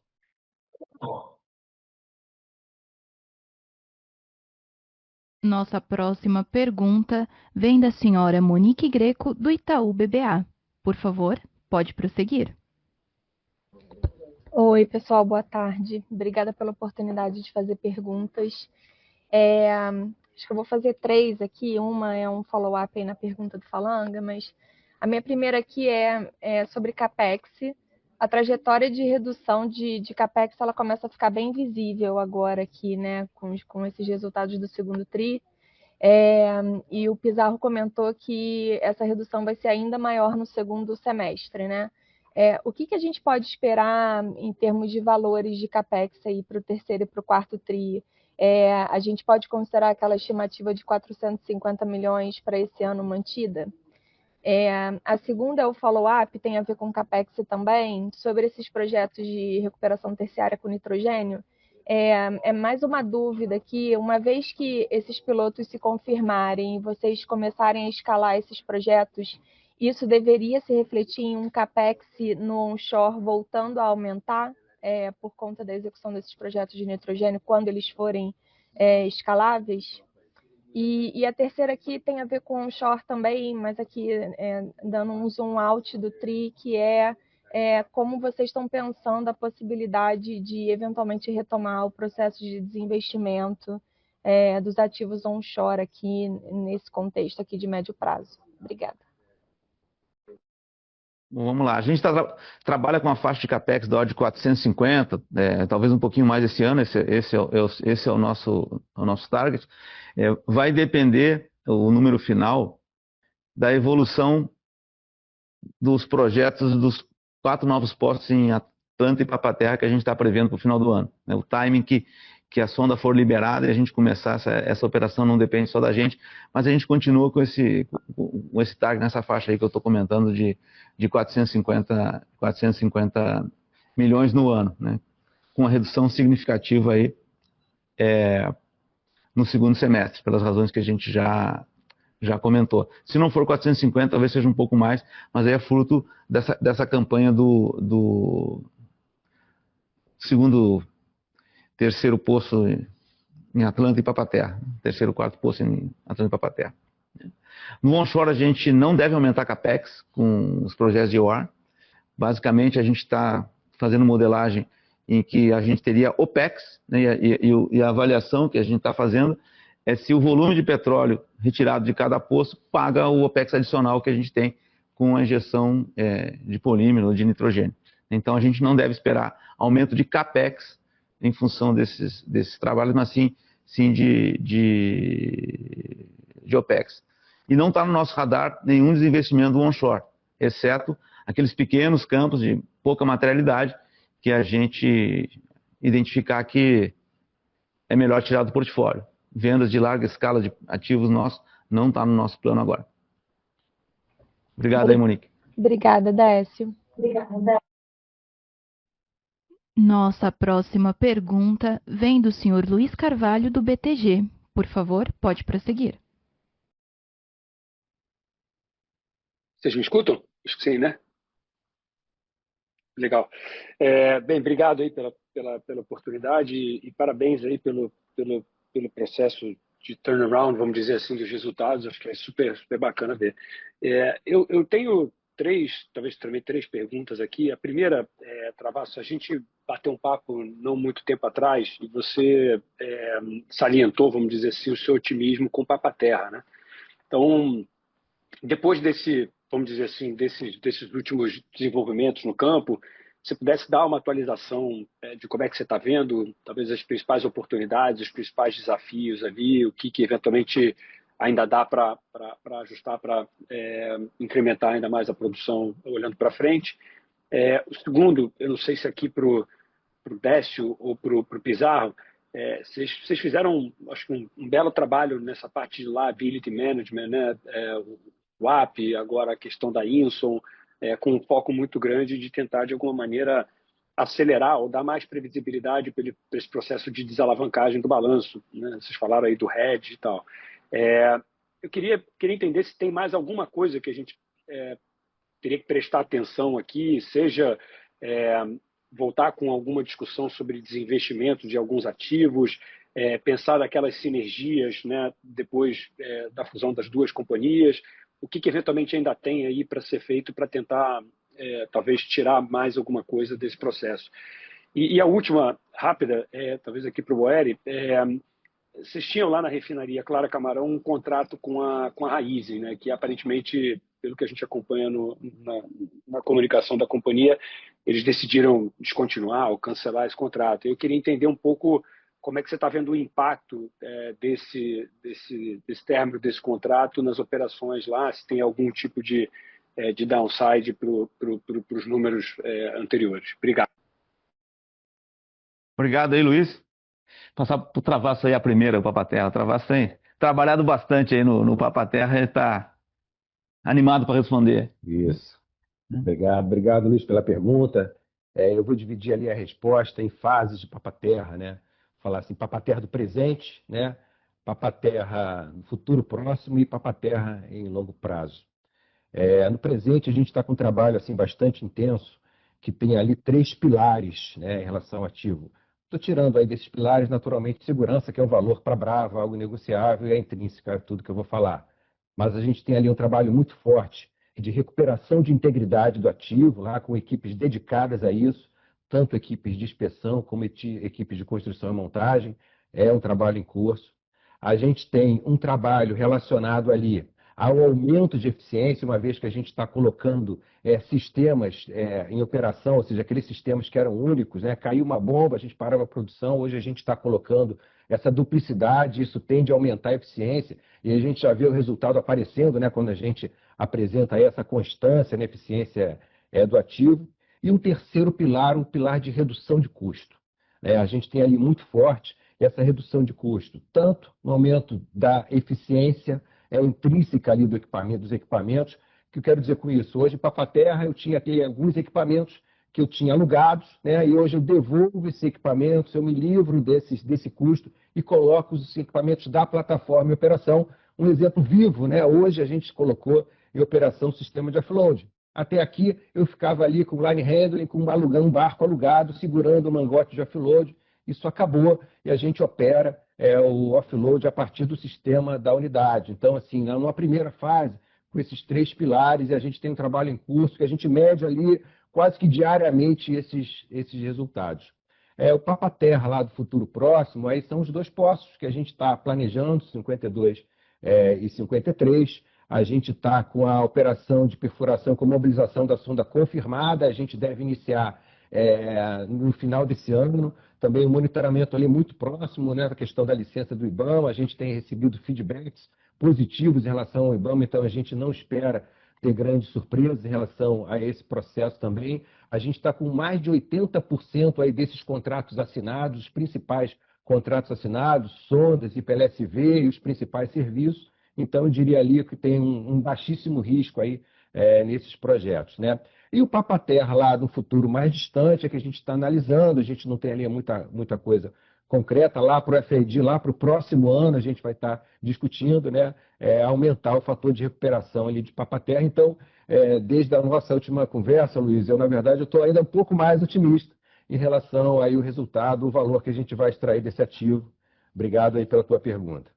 A: Nossa próxima pergunta vem da senhora Monique Greco, do Itaú BBA. Por favor, pode prosseguir.
H: Oi, pessoal, boa tarde. Obrigada pela oportunidade de fazer perguntas. Acho que eu vou fazer 3 aqui. Uma é um follow-up aí na pergunta do Falanga, mas a minha primeira aqui é sobre CAPEX. A trajetória de redução de CAPEX ela começa a ficar bem visível agora aqui, né, com esses resultados do segundo TRI. E o Pizarro comentou que essa redução vai ser ainda maior no segundo semestre, né? O que a gente pode esperar em termos de valores de CAPEX aí para o terceiro e para o quarto TRI? A gente pode considerar aquela estimativa de 450 milhões para esse ano mantida? A segunda é o follow-up, tem a ver com CAPEX também, sobre esses projetos de recuperação terciária com nitrogênio. É mais uma dúvida que, uma vez que esses pilotos se confirmarem e vocês começarem a escalar esses projetos, isso deveria se refletir em um CAPEX no onshore voltando a aumentar por conta da execução desses projetos de nitrogênio quando eles forem escaláveis? E a terceira aqui tem a ver com onshore também, mas aqui dando um zoom out do TRI, que como vocês estão pensando a possibilidade de eventualmente retomar o processo de desinvestimento dos ativos onshore aqui nesse contexto aqui de médio prazo. Obrigada.
B: Bom, vamos lá. A gente trabalha com uma faixa de CAPEX da ordem de 450, talvez um pouquinho mais esse ano, esse é o nosso target. Vai depender o número final da evolução dos projetos dos 4 novos postos em Atlanta e Papa-Terra que a gente está prevendo para o final do ano. O timing que a sonda for liberada e a gente começar essa operação não depende só da gente, mas a gente continua com esse target nessa faixa aí que eu estou comentando de 450 milhões no ano, né? Com uma redução significativa aí no segundo semestre, pelas razões que a gente já comentou. Se não for 450, talvez seja um pouco mais, mas aí é fruto dessa campanha do terceiro poço em Atlanta e Papa-Terra. Terceiro, quarto poço em Atlanta e Papa-Terra. No onshore, a gente não deve aumentar CAPEX com os projetos de EOR. Basicamente, a gente está fazendo modelagem em que a gente teria OPEX, né, e a avaliação que a gente está fazendo é se o volume de petróleo retirado de cada poço paga o OPEX adicional que a gente tem com a injeção de polímero ou de nitrogênio. Então, a gente não deve esperar aumento de CAPEX em função desses trabalhos, mas sim de OPEX. E não está no nosso radar nenhum desinvestimento do onshore, exceto aqueles pequenos campos de pouca materialidade que a gente identificar que é melhor tirar do portfólio. Vendas de larga escala de ativos nossos não está no nosso plano agora. Obrigado aí, Monique.
H: Obrigada, Décio.
A: Obrigada. Nossa próxima pergunta vem do senhor Luiz Carvalho, do BTG. Por favor, pode prosseguir.
I: Vocês me escutam? Acho que sim, né? Legal. Bem, obrigado aí pela oportunidade e parabéns aí pelo processo de turnaround, vamos dizer assim, dos resultados. Acho que é super bacana ver. Eu tenho talvez também três perguntas aqui. A primeira, Travassos, a gente bateu um papo não muito tempo atrás e você salientou, vamos dizer assim, o seu otimismo com Papa-Terra, né? Então, depois vamos dizer assim, desses últimos desenvolvimentos no campo, se pudesse dar uma atualização de como é que você está vendo, talvez as principais oportunidades, os principais desafios ali, o que eventualmente ainda dá para ajustar, para incrementar ainda mais a produção olhando para frente. O segundo, eu não sei se aqui para o Décio ou para o Pizarro, vocês fizeram, acho que um belo trabalho nessa parte de liability management, né? O WAP, agora a questão da Inson, com um foco muito grande de tentar, de alguma maneira, acelerar ou dar mais previsibilidade para esse processo de desalavancagem do balanço, né? Vocês falaram aí do hedge e tal. Eu queria entender se tem mais alguma coisa que a gente teria que prestar atenção aqui, seja voltar com alguma discussão sobre desinvestimento de alguns ativos, pensar naquelas sinergias, né, depois da fusão das duas companhias, o que eventualmente ainda tem aí para ser feito para tentar, talvez, tirar mais alguma coisa desse processo. E a última, rápida, talvez aqui para o Boeri, vocês tinham lá na refinaria Clara Camarão um contrato com a Raízen, né, que aparentemente, pelo que a gente acompanha na comunicação da companhia, eles decidiram descontinuar ou cancelar esse contrato. Eu queria entender um pouco como é que você está vendo o impacto desse término desse contrato nas operações lá, se tem algum tipo de downside para os números anteriores. Obrigado.
B: Obrigado aí, Luiz. Passar para o Travasso aí a primeira, o Papa-Terra. O Travasso tem trabalhado bastante aí no Papa-Terra e está animado para responder.
C: Isso. Obrigado, Luiz, pela pergunta. Eu vou dividir ali a resposta em fases de Papa-Terra, né? Falar assim, Papa-Terra do presente, né? Papa-Terra no futuro próximo e Papa-Terra em longo prazo. No presente, a gente está com um trabalho assim, bastante intenso, que tem ali 3 pilares, né, em relação ao ativo. Estou tirando aí desses pilares, naturalmente, segurança, que é um valor para Brava, algo negociável, e é intrínseca tudo que eu vou falar. Mas a gente tem ali um trabalho muito forte de recuperação de integridade do ativo, lá com equipes dedicadas a isso, tanto equipes de inspeção como equipes de construção e montagem. É um trabalho em curso. A gente tem um trabalho relacionado ali ao aumento de eficiência, uma vez que a gente está colocando sistemas em operação, ou seja, aqueles sistemas que eram únicos, né? Caiu uma bomba, a gente parava a produção, hoje a gente está colocando essa duplicidade, isso tende a aumentar a eficiência, e a gente já vê o resultado aparecendo, né? Quando a gente apresenta aí essa constância na eficiência do ativo. E um terceiro pilar, um pilar de redução de custo. A gente tem ali muito forte essa redução de custo, tanto no aumento da eficiência intrínseca ali dos equipamentos. O que eu quero dizer com isso? Hoje, em Papa-Terra, eu tinha aqui alguns equipamentos que eu tinha alugados, né? E hoje eu devolvo esses equipamentos, eu me livro desse custo e coloco os equipamentos da plataforma em operação. Um exemplo vivo, né? Hoje a gente colocou em operação o sistema de offload. Até aqui eu ficava ali com line handling, com um barco alugado, segurando o mangote de offload. Isso acabou e a gente opera o offload a partir do sistema da unidade. Então, assim, numa primeira fase, com esses 3 pilares, a gente tem um trabalho em curso que a gente mede ali quase que diariamente esses resultados. O Papa-Terra lá do futuro próximo, aí são os 2 poços que a gente está planejando, 52 e 53. A gente está com a operação de perfuração com mobilização da sonda confirmada, a gente deve iniciar no final desse ano. Também o monitoramento ali muito próximo, né, da questão da licença do IBAMA, a gente tem recebido feedbacks positivos em relação ao IBAMA, então a gente não espera ter grandes surpresas em relação a esse processo também. A gente está com mais de 80% aí desses contratos assinados, os principais contratos assinados, sondas, IPLSV e os principais serviços. Então, eu diria ali que tem um baixíssimo risco aí nesses projetos, né? E o Papa-Terra lá no futuro mais distante é que a gente está analisando, a gente não tem ali muita coisa concreta lá para o FID, lá para o próximo ano a gente vai estar discutindo, né, aumentar o fator de recuperação ali de Papa-Terra. Então, desde a nossa última conversa, Luiz, na verdade, eu estou ainda um pouco mais otimista em relação aí o resultado, o valor que a gente vai extrair desse ativo. Obrigado aí pela tua pergunta.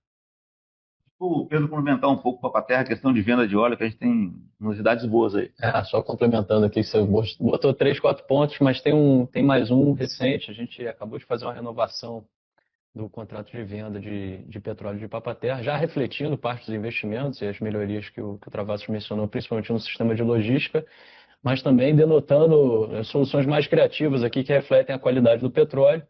B: O Pedro complementar um pouco para a Papa-Terra a questão de venda de óleo, que a gente tem novidades boas aí.
E: Só complementando aqui, você botou 3, 4 pontos, mas tem mais um recente. A gente acabou de fazer uma renovação do contrato de venda de petróleo de Papa-Terra, já refletindo parte dos investimentos e as melhorias que o Travassos mencionou, principalmente no sistema de logística, mas também denotando soluções mais criativas aqui que refletem a qualidade do petróleo.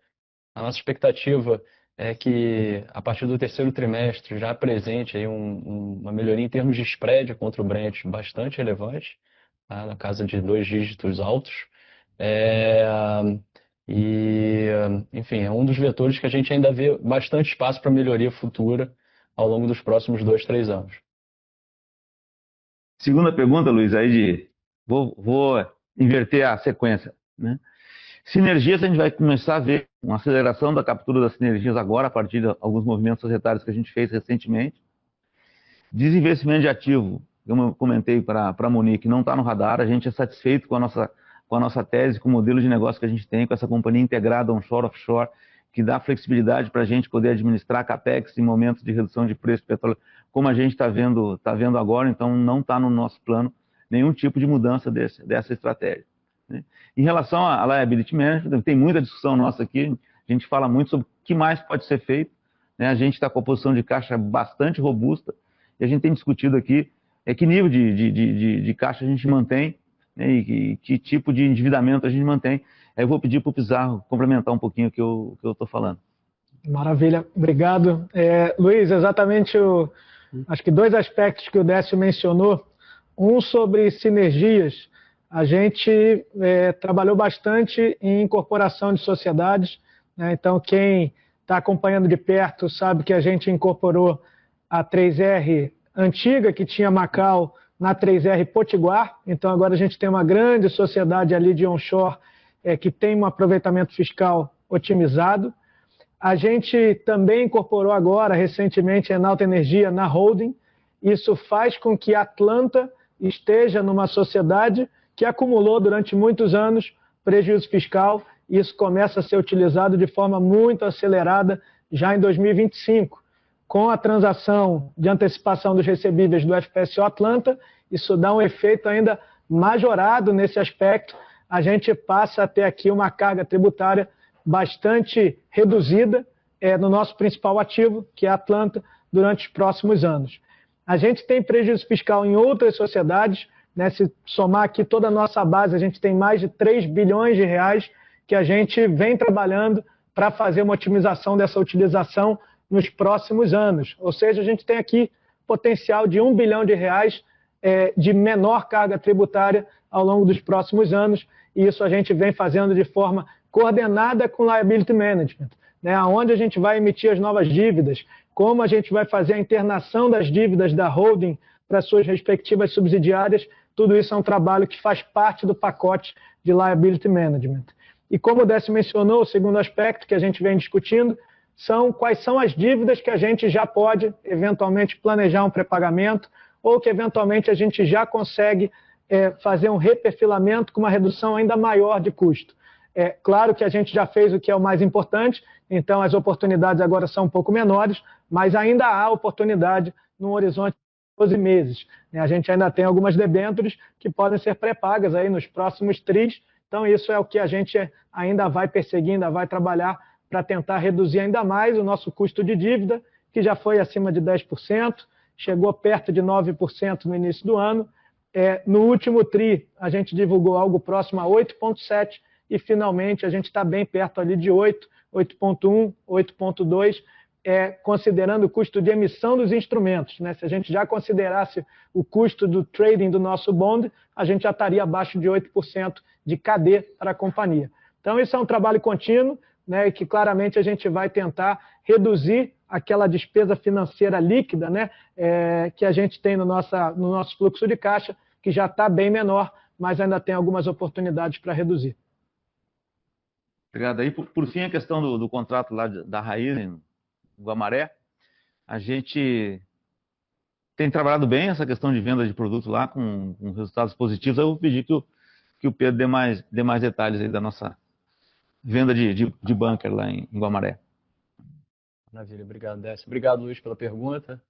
E: A nossa expectativa é que a partir do terceiro trimestre já apresente aí uma melhoria em termos de spread contra o Brent bastante relevante, tá? Na casa de 2 dígitos altos. E, enfim, é um dos vetores que a gente ainda vê bastante espaço para melhoria futura ao longo dos próximos 2, 3 anos.
B: Segunda pergunta, Luiz, vou inverter a sequência, né? Sinergias, a gente vai começar a ver uma aceleração da captura das sinergias agora, a partir de alguns movimentos societários que a gente fez recentemente. Desinvestimento de ativo, como eu comentei para a Monique, não está no radar. A gente é satisfeito com a nossa tese, com o modelo de negócio que a gente tem, com essa companhia integrada onshore-offshore, que dá flexibilidade para a gente poder administrar CAPEX em momentos de redução de preço do petróleo, como a gente está vendo agora. Então, não está no nosso plano nenhum tipo de mudança dessa estratégia, né? Em relação à liability management, tem muita discussão nossa aqui, a gente fala muito sobre o que mais pode ser feito, né? A gente está com a posição de caixa bastante robusta, e a gente tem discutido aqui que nível de caixa a gente mantém, né? E que tipo de endividamento a gente mantém. Aí eu vou pedir para o Pizarro complementar um pouquinho o que eu estou falando.
F: Maravilha, obrigado. Luiz, exatamente acho que 2 aspectos que o Décio mencionou. Um sobre sinergias. A gente trabalhou bastante em incorporação de sociedades, né? Então, quem está acompanhando de perto sabe que a gente incorporou a 3R antiga, que tinha Macau, na 3R Potiguar. Então, agora a gente tem uma grande sociedade ali de onshore que tem um aproveitamento fiscal otimizado. A gente também incorporou agora, recentemente, a Enalta Energia na holding. Isso faz com que a Atlanta esteja numa sociedade que acumulou durante muitos anos prejuízo fiscal, e isso começa a ser utilizado de forma muito acelerada já em 2025. Com a transação de antecipação dos recebíveis do FPSO Atlanta, isso dá um efeito ainda majorado nesse aspecto. A gente passa a ter aqui uma carga tributária bastante reduzida no nosso principal ativo, que é a Atlanta, durante os próximos anos. A gente tem prejuízo fiscal em outras sociedades, né? Se somar aqui toda a nossa base, a gente tem mais de 3 bilhões de reais que a gente vem trabalhando para fazer uma otimização dessa utilização nos próximos anos. Ou seja, a gente tem aqui potencial de 1 bilhão de reais de menor carga tributária ao longo dos próximos anos, e isso a gente vem fazendo de forma coordenada com liability management, né? Onde a gente vai emitir as novas dívidas, como a gente vai fazer a internação das dívidas da holding para suas respectivas subsidiárias. Tudo isso é um trabalho que faz parte do pacote de liability management. E como o Décio mencionou, o segundo aspecto que a gente vem discutindo são quais são as dívidas que a gente já pode eventualmente planejar um pré-pagamento, ou que eventualmente a gente já consegue fazer um reperfilamento com uma redução ainda maior de custo. Claro que a gente já fez o que é o mais importante, então as oportunidades agora são um pouco menores, mas ainda há oportunidade no horizonte de 12 meses. A gente ainda tem algumas debêntures que podem ser pré-pagas aí nos próximos tris, então isso é o que a gente ainda vai perseguir, ainda vai trabalhar para tentar reduzir ainda mais o nosso custo de dívida, que já foi acima de 10%, chegou perto de 9% no início do ano. No último TRI, a gente divulgou algo próximo a 8,7%, e finalmente a gente está bem perto ali de 8, 8,1, 8,2%, considerando o custo de emissão dos instrumentos, né? Se a gente já considerasse o custo do trading do nosso bond, a gente já estaria abaixo de 8% de KD para a companhia. Então, isso é um trabalho contínuo, né, e que claramente a gente vai tentar reduzir aquela despesa financeira líquida, né, que a gente tem no nosso fluxo de caixa, que já está bem menor, mas ainda tem algumas oportunidades para reduzir.
B: Obrigado. Aí, por fim, a questão do contrato lá da Raízen, Guamaré. A gente tem trabalhado bem essa questão de venda de produto lá, com resultados positivos. Eu vou pedir que o Pedro dê mais detalhes aí da nossa venda de bunker lá em Guamaré.
E: Maravilha, obrigado, Décio. Obrigado, Luiz, pela pergunta.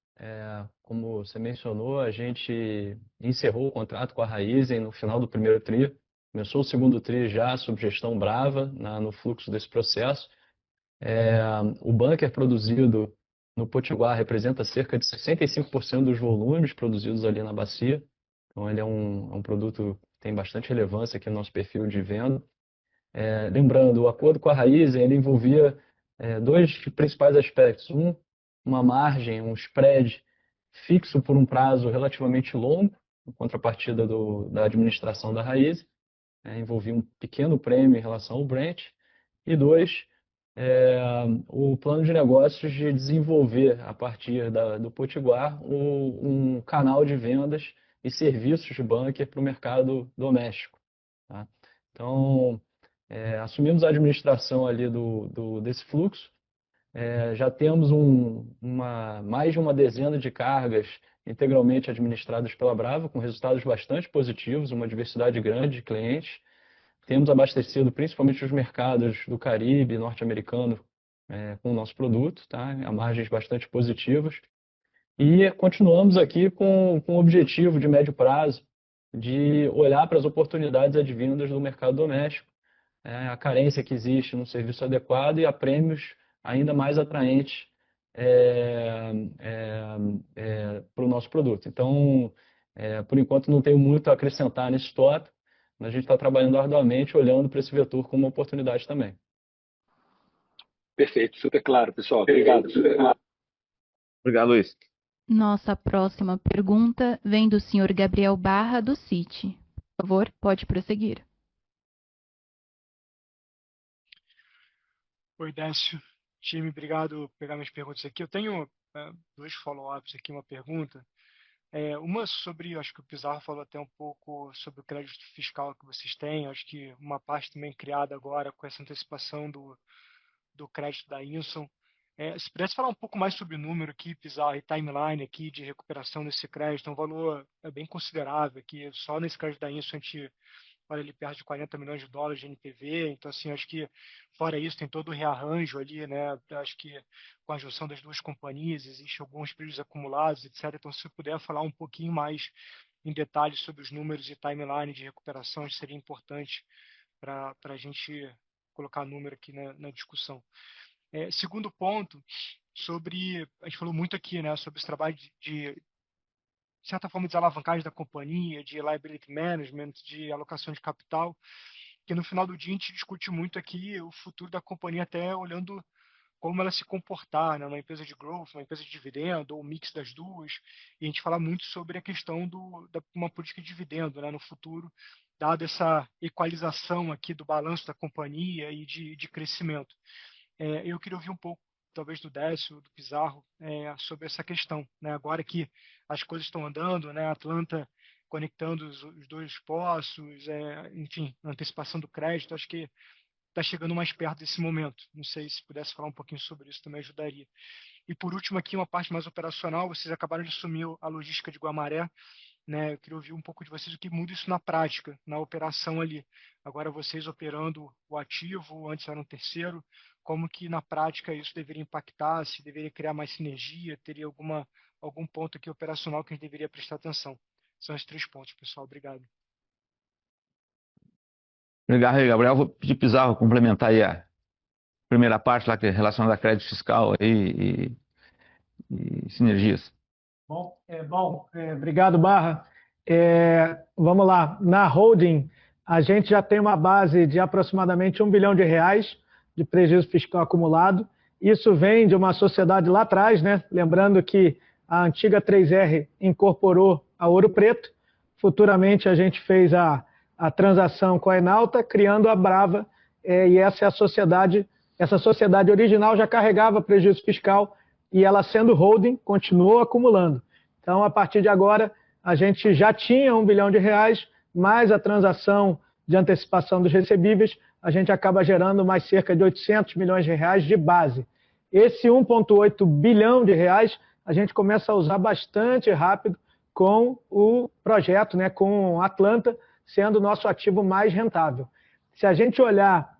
E: Como você mencionou, a gente encerrou o contrato com a Raízen no final do primeiro TRI. Começou o segundo TRI já sob gestão Brava, no fluxo desse processo. O bunker produzido no Potiguar representa cerca de 65% dos volumes produzidos ali na bacia. Então, ele é um produto que tem bastante relevância aqui no nosso perfil de venda. Lembrando, o acordo com a Raízen ele envolvia dois principais aspectos. Uma margem, um spread fixo por um prazo relativamente longo, em contrapartida da administração da raiz, envolvia um pequeno prêmio em relação ao Brent. E dois, o plano de negócios de desenvolver, a partir do Potiguar, um canal de vendas e serviços de bunker para o mercado doméstico. Tá? Então, assumimos a administração ali desse fluxo. Já temos mais de uma dezena de cargas integralmente administradas pela Brava, com resultados bastante positivos, uma diversidade grande de clientes. Temos abastecido principalmente os mercados do Caribe, norte-americano, com o nosso produto, tá? A margens bastante positivas. E continuamos aqui com o objetivo de médio prazo de olhar para as oportunidades advindas do mercado doméstico, a carência que existe no serviço adequado e a prêmios ainda mais atraentes para o nosso produto. Então, por enquanto, não tenho muito a acrescentar nesse tópico, mas a gente está trabalhando arduamente, olhando para esse vetor como uma oportunidade também.
I: Perfeito, super claro, pessoal. Obrigado.
B: Obrigado, Luiz.
A: Nossa próxima pergunta vem do senhor Gabriel Barra, do Citi. Por favor, pode prosseguir.
J: Oi, Décio. Time, obrigado por pegar minhas perguntas aqui. Eu tenho dois follow-ups aqui, uma pergunta. Uma sobre, acho que o Pizarro falou até um pouco sobre o crédito fiscal que vocês têm. Acho que uma parte também criada agora com essa antecipação do crédito da Inson. Se pudesse falar um pouco mais sobre o número aqui, Pizarro, e timeline aqui de recuperação desse crédito, é um valor bem considerável aqui. Só nesse crédito da Inson a gente olha ali perto de 40 milhões de dólares de NPV, então assim, acho que fora isso tem todo o rearranjo ali, né, acho que com a junção das duas companhias existem alguns prejuízos acumulados, etc. Então se puder falar um pouquinho mais em detalhes sobre os números e timeline de recuperação, acho que seria importante para a gente colocar número aqui na discussão. Segundo ponto, a gente falou muito aqui, né, sobre esse trabalho de certa forma, de alavancagem da companhia, de liability management, de alocação de capital, que no final do dia a gente discute muito aqui o futuro da companhia, até olhando como ela se comportar, né? Uma empresa de growth, uma empresa de dividendo, ou um mix das duas, e a gente fala muito sobre a questão uma política de dividendo, né, no futuro, dada essa equalização aqui do balanço da companhia e de crescimento. Eu queria ouvir um pouco, talvez do Décio, do Pizarro, sobre essa questão, né? Agora que as coisas estão andando, né? Atlanta conectando os dois poços, enfim, antecipação do crédito, acho que está chegando mais perto desse momento. Não sei se pudesse falar um pouquinho sobre isso, também ajudaria. E por último aqui, uma parte mais operacional, vocês acabaram de assumir a logística de Guamaré, né? Eu queria ouvir um pouco de vocês o que muda isso na prática, na operação ali. Agora vocês operando o ativo, antes era um terceiro, como que na prática isso deveria impactar, se deveria criar mais sinergia, teria algum ponto aqui operacional que a gente deveria prestar atenção. São esses 3 pontos, pessoal. Obrigado.
B: Obrigado, Gabriel. Vou pedir Pizarro complementar aí a primeira parte lá que é relacionada a crédito fiscal aí e sinergias.
F: Obrigado, Barra. Vamos lá. Na holding, a gente já tem uma base de aproximadamente R$1 bilhão de prejuízo fiscal acumulado. Isso vem de uma sociedade lá atrás, né? Lembrando que a antiga 3R incorporou a Ouro Preto. Futuramente a gente fez a transação com a Enalta, criando a Brava, e essa é a sociedade. Essa sociedade original já carregava prejuízo fiscal e ela, sendo holding, continuou acumulando. Então, a partir de agora, a gente já tinha R$1 bilhão, mais a transação de antecipação dos recebíveis, a gente acaba gerando mais cerca de R$800 milhões de base. Esse R$1,8 bilhão a gente começa a usar bastante rápido com o projeto, né, com Atlanta, sendo o nosso ativo mais rentável. Se a gente olhar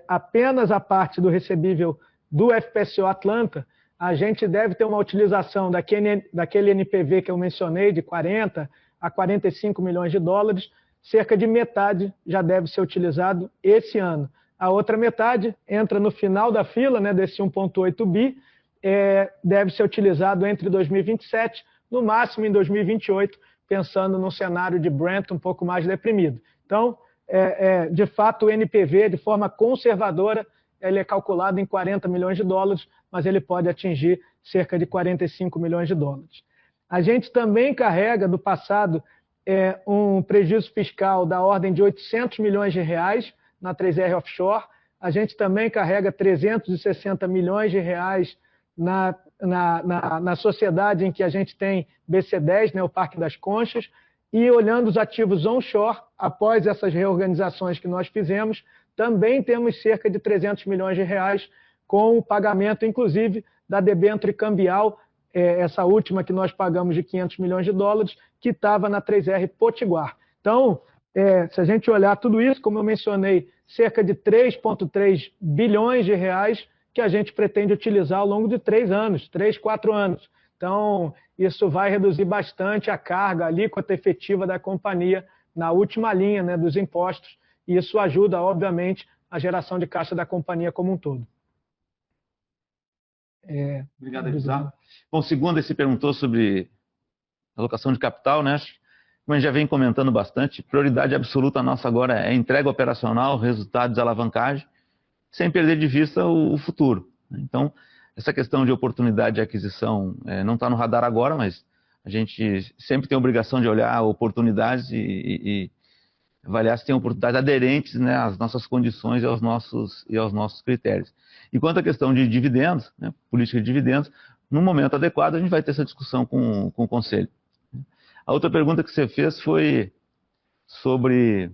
F: apenas a parte do recebível do FPSO Atlanta, a gente deve ter uma utilização daquele NPV que eu mencionei, de 40 a 45 milhões de dólares, cerca de metade já deve ser utilizado esse ano. A outra metade entra no final da fila, né, desse 1,8 bi, deve ser utilizado entre 2027, no máximo em 2028, pensando num cenário de Brent um pouco mais deprimido. Então, de fato, o NPV, de forma conservadora, ele é calculado em 40 milhões de dólares, mas ele pode atingir cerca de 45 milhões de dólares. A gente também carrega do passado um prejuízo fiscal da ordem de 800 milhões de reais na 3R Offshore. A gente também carrega 360 milhões de reais na sociedade em que a gente tem BC10, né, o Parque das Conchas, e olhando os ativos onshore, após essas reorganizações que nós fizemos, também temos cerca de 300 milhões de reais com o pagamento, inclusive, da debênture cambial, essa última que nós pagamos de 500 milhões de dólares, que estava na 3R Potiguar. Então, se a gente olhar tudo isso, como eu mencionei, cerca de 3,3 bilhões de reais que a gente pretende utilizar ao longo de 3 anos, 3, 4 anos. Então, isso vai reduzir bastante a carga, a alíquota efetiva da companhia na última linha, né, dos impostos, e isso ajuda, obviamente, a geração de caixa da companhia como um todo.
B: Obrigado, Pizarro. Bom, segundo, se perguntou sobre alocação de capital, né? Como a gente já vem comentando bastante, prioridade absoluta nossa agora é entrega operacional, resultados, alavancagem, sem perder de vista o futuro. Então, essa questão de oportunidade de aquisição não está no radar agora, mas a gente sempre tem a obrigação de olhar oportunidades e avaliar se tem oportunidades aderentes, né, às nossas condições e aos nossos critérios. E quanto à questão de dividendos, né, política de dividendos, no momento adequado a gente vai ter essa discussão com o Conselho. A outra pergunta que você fez foi sobre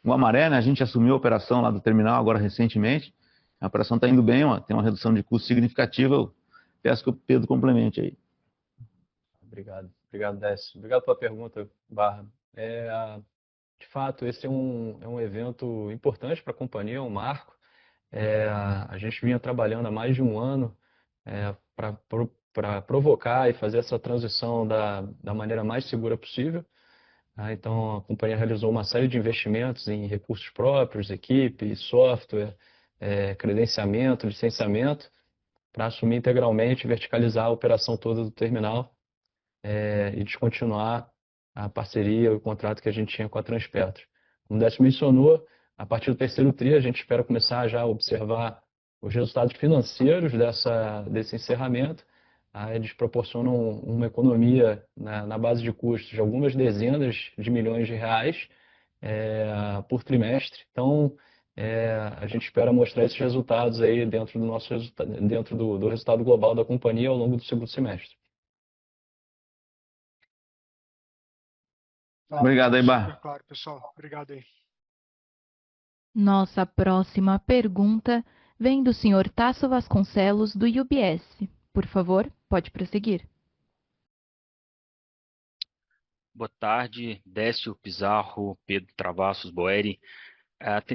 B: o Amaré, né? A gente assumiu a operação lá do terminal agora recentemente. A operação está indo bem, tem uma redução de custo significativa. Eu peço que o Pedro complemente aí.
E: Obrigado, Décio. Obrigado pela pergunta, Barra. De fato, esse é um evento importante para a companhia, um marco. A gente vinha trabalhando há mais de um ano para provocar e fazer essa transição da maneira mais segura possível. Então, a companhia realizou uma série de investimentos em recursos próprios, equipe, software, credenciamento, licenciamento, para assumir integralmente e verticalizar a operação toda do terminal e descontinuar a parceria, o contrato que a gente tinha com a Transpetro. Como o Décio mencionou, a partir do terceiro TRI, a gente espera começar já a observar os resultados financeiros desse encerramento. Eles proporcionam uma economia na base de custos de algumas dezenas de milhões de reais por trimestre. Então, a gente espera mostrar esses resultados aí dentro do resultado global da companhia ao longo do segundo semestre.
B: Obrigado aí, Barra.
J: Claro, pessoal. Obrigado aí.
A: Nossa próxima pergunta vem do senhor Tasso Vasconcelos, do UBS. Por favor, pode prosseguir.
K: Boa tarde, Décio, Pizarro, Pedro Travassos, Boeri.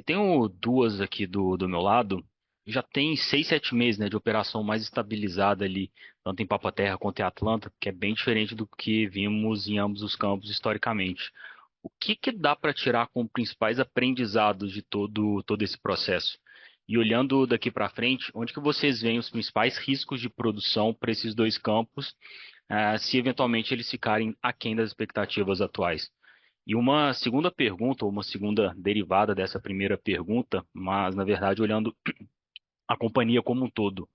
K: Tenho duas aqui do meu lado. Já tem 6, 7 meses, né, de operação mais estabilizada ali, tanto em Papa-Terra quanto em Atlanta, que é bem diferente do que vimos em ambos os campos historicamente. O que dá para tirar como principais aprendizados de todo esse processo? E olhando daqui para frente, onde que vocês veem os principais riscos de produção para esses dois campos, se eventualmente eles ficarem aquém das expectativas atuais? E uma segunda pergunta, ou uma segunda derivada dessa primeira pergunta, mas na verdade olhando a companhia como um todo,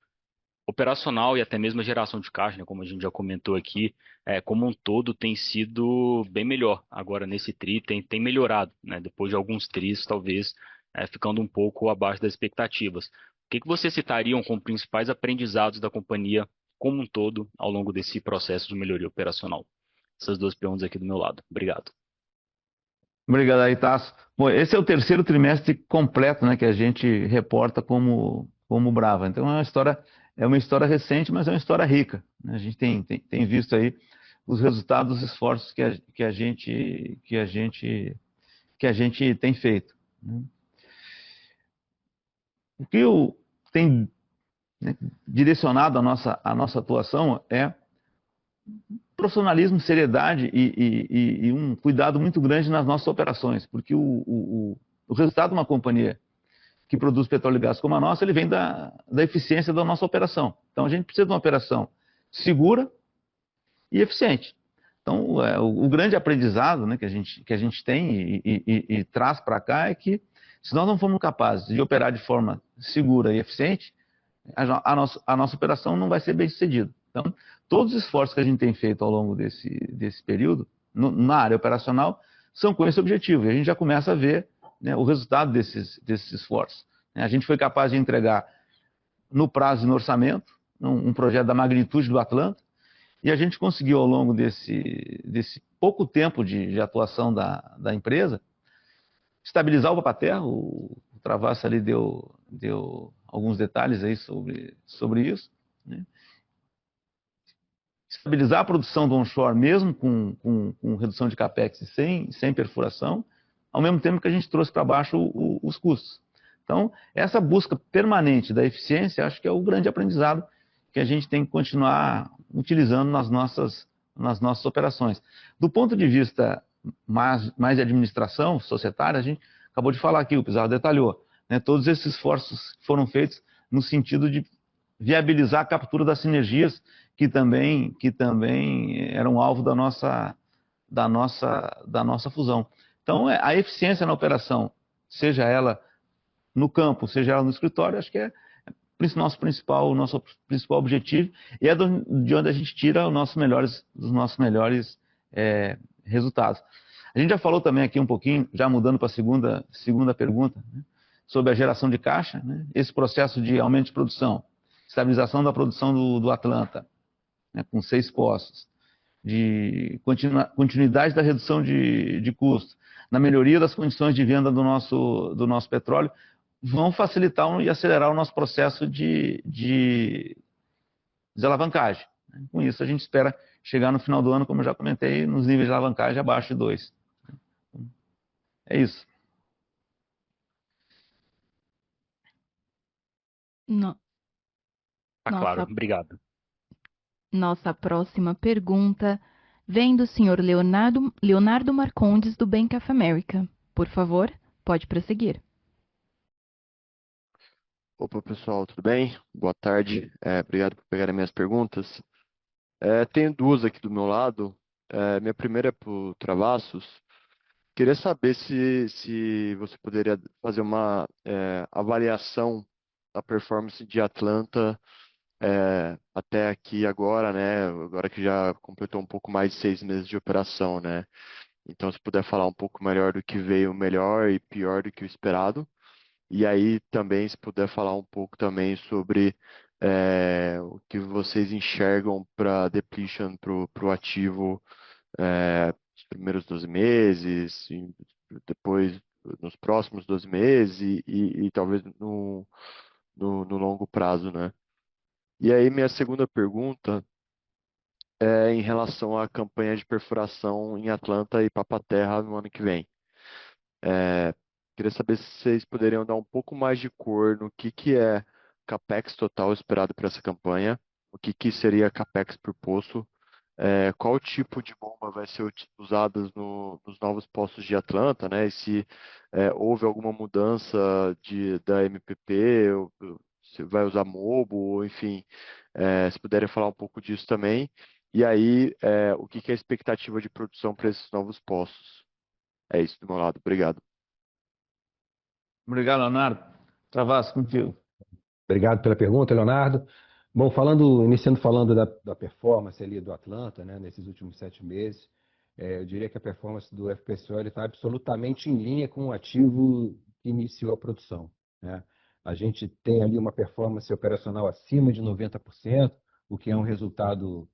K: operacional e até mesmo a geração de caixa, né, como a gente já comentou aqui, como um todo tem sido bem melhor. Agora nesse TRI tem melhorado, né, depois de alguns TRIs talvez ficando um pouco abaixo das expectativas. O que vocês citariam como principais aprendizados da companhia como um todo ao longo desse processo de melhoria operacional? Essas duas perguntas aqui do meu lado. Obrigado.
B: Obrigado aí, Tasso. Bom, esse é o terceiro trimestre completo, né, que a gente reporta como Brava. Então é uma história recente, mas é uma história rica, né? A gente tem visto aí os resultados dos esforços que a gente tem feito, né? O que tem, né, direcionado a nossa atuação é profissionalismo, seriedade e um cuidado muito grande nas nossas operações, porque o resultado de uma companhia que produz petróleo e gás como a nossa, ele vem da eficiência da nossa operação. Então, a gente precisa de uma operação segura e eficiente. Então, o grande aprendizado, né, que a gente tem e traz para cá é que Se nós não formos capazes de operar de forma segura e eficiente, a nossa operação não vai ser bem sucedida. Então, todos os esforços que a gente tem feito ao longo desse período, na área operacional, são com esse objetivo. E a gente já começa a ver, né, o resultado desses esforços. A gente foi capaz de entregar no prazo e no orçamento um projeto da magnitude do Atlanta, e a gente conseguiu, ao longo desse pouco tempo de atuação da empresa, estabilizar o Papa-Terra. O Travassos ali deu alguns detalhes aí sobre isso, né? Estabilizar a produção do onshore, mesmo com redução de capex e sem perfuração, ao mesmo tempo que a gente trouxe para baixo os custos. Então, essa busca permanente da eficiência, acho que é o grande aprendizado que a gente tem que continuar utilizando nas nossas operações. Do ponto de vista mais de administração societária, a gente acabou de falar aqui, o Pizarro detalhou, né, todos esses esforços foram feitos no sentido de viabilizar a captura das sinergias que também eram alvo da nossa fusão. Então, a eficiência na operação, seja ela no campo, seja ela no escritório, acho que é o nosso principal objetivo, e é de onde a gente tira os nossos melhores resultados. A gente já falou também aqui um pouquinho, já mudando para a segunda pergunta, né, sobre a geração de caixa, né, esse processo de aumento de produção, estabilização da produção do Atlanta, né, com 6 poços, de continuidade da redução de custo, na melhoria das condições de venda do nosso petróleo, vão facilitar e acelerar o nosso processo de desalavancagem. Com isso, a gente espera chegar no final do ano, como eu já comentei, nos níveis de alavancagem abaixo de 2. É isso.
K: Tá claro, obrigado.
A: Nossa próxima pergunta vem do senhor Leonardo Marcondes, do Bank of America. Por favor, pode prosseguir.
L: Opa, pessoal, tudo bem? Boa tarde. Obrigado por pegarem minhas perguntas. Tenho duas aqui do meu lado. Minha primeira é para o Travassos. Queria saber se você poderia fazer uma avaliação da performance de Atlanta até aqui agora, né? Agora que já completou um pouco mais de 6 meses de operação, né? Então, se puder falar um pouco melhor do que veio melhor e pior do que o esperado. E aí também, se puder falar um pouco também sobre o que vocês enxergam para depletion para o ativo nos primeiros 12 meses, depois nos próximos 12 meses e talvez no longo prazo, né? E aí minha segunda pergunta é em relação à campanha de perfuração em Atlanta e Papa-Terra no ano que vem. Queria saber se vocês poderiam dar um pouco mais de cor no que é CAPEX total esperado para essa campanha, o que seria CAPEX por poço, qual tipo de bomba vai ser usada nos novos poços de Atlanta, né? E se houve alguma mudança da MPP, ou se vai usar MOBO, ou enfim, se puderem falar um pouco disso também. E aí, o que é a expectativa de produção para esses novos poços? É isso do meu lado. Obrigado.
B: Obrigado, Leonardo. Travassos, contigo.
C: Obrigado pela pergunta, Leonardo. Bom, iniciando falando da performance ali do Atlanta, né, nesses últimos 7 meses, eu diria que a performance do FPSO está absolutamente em linha com o ativo que iniciou a produção, né? A gente tem ali uma performance operacional acima de 90%, o que é um resultado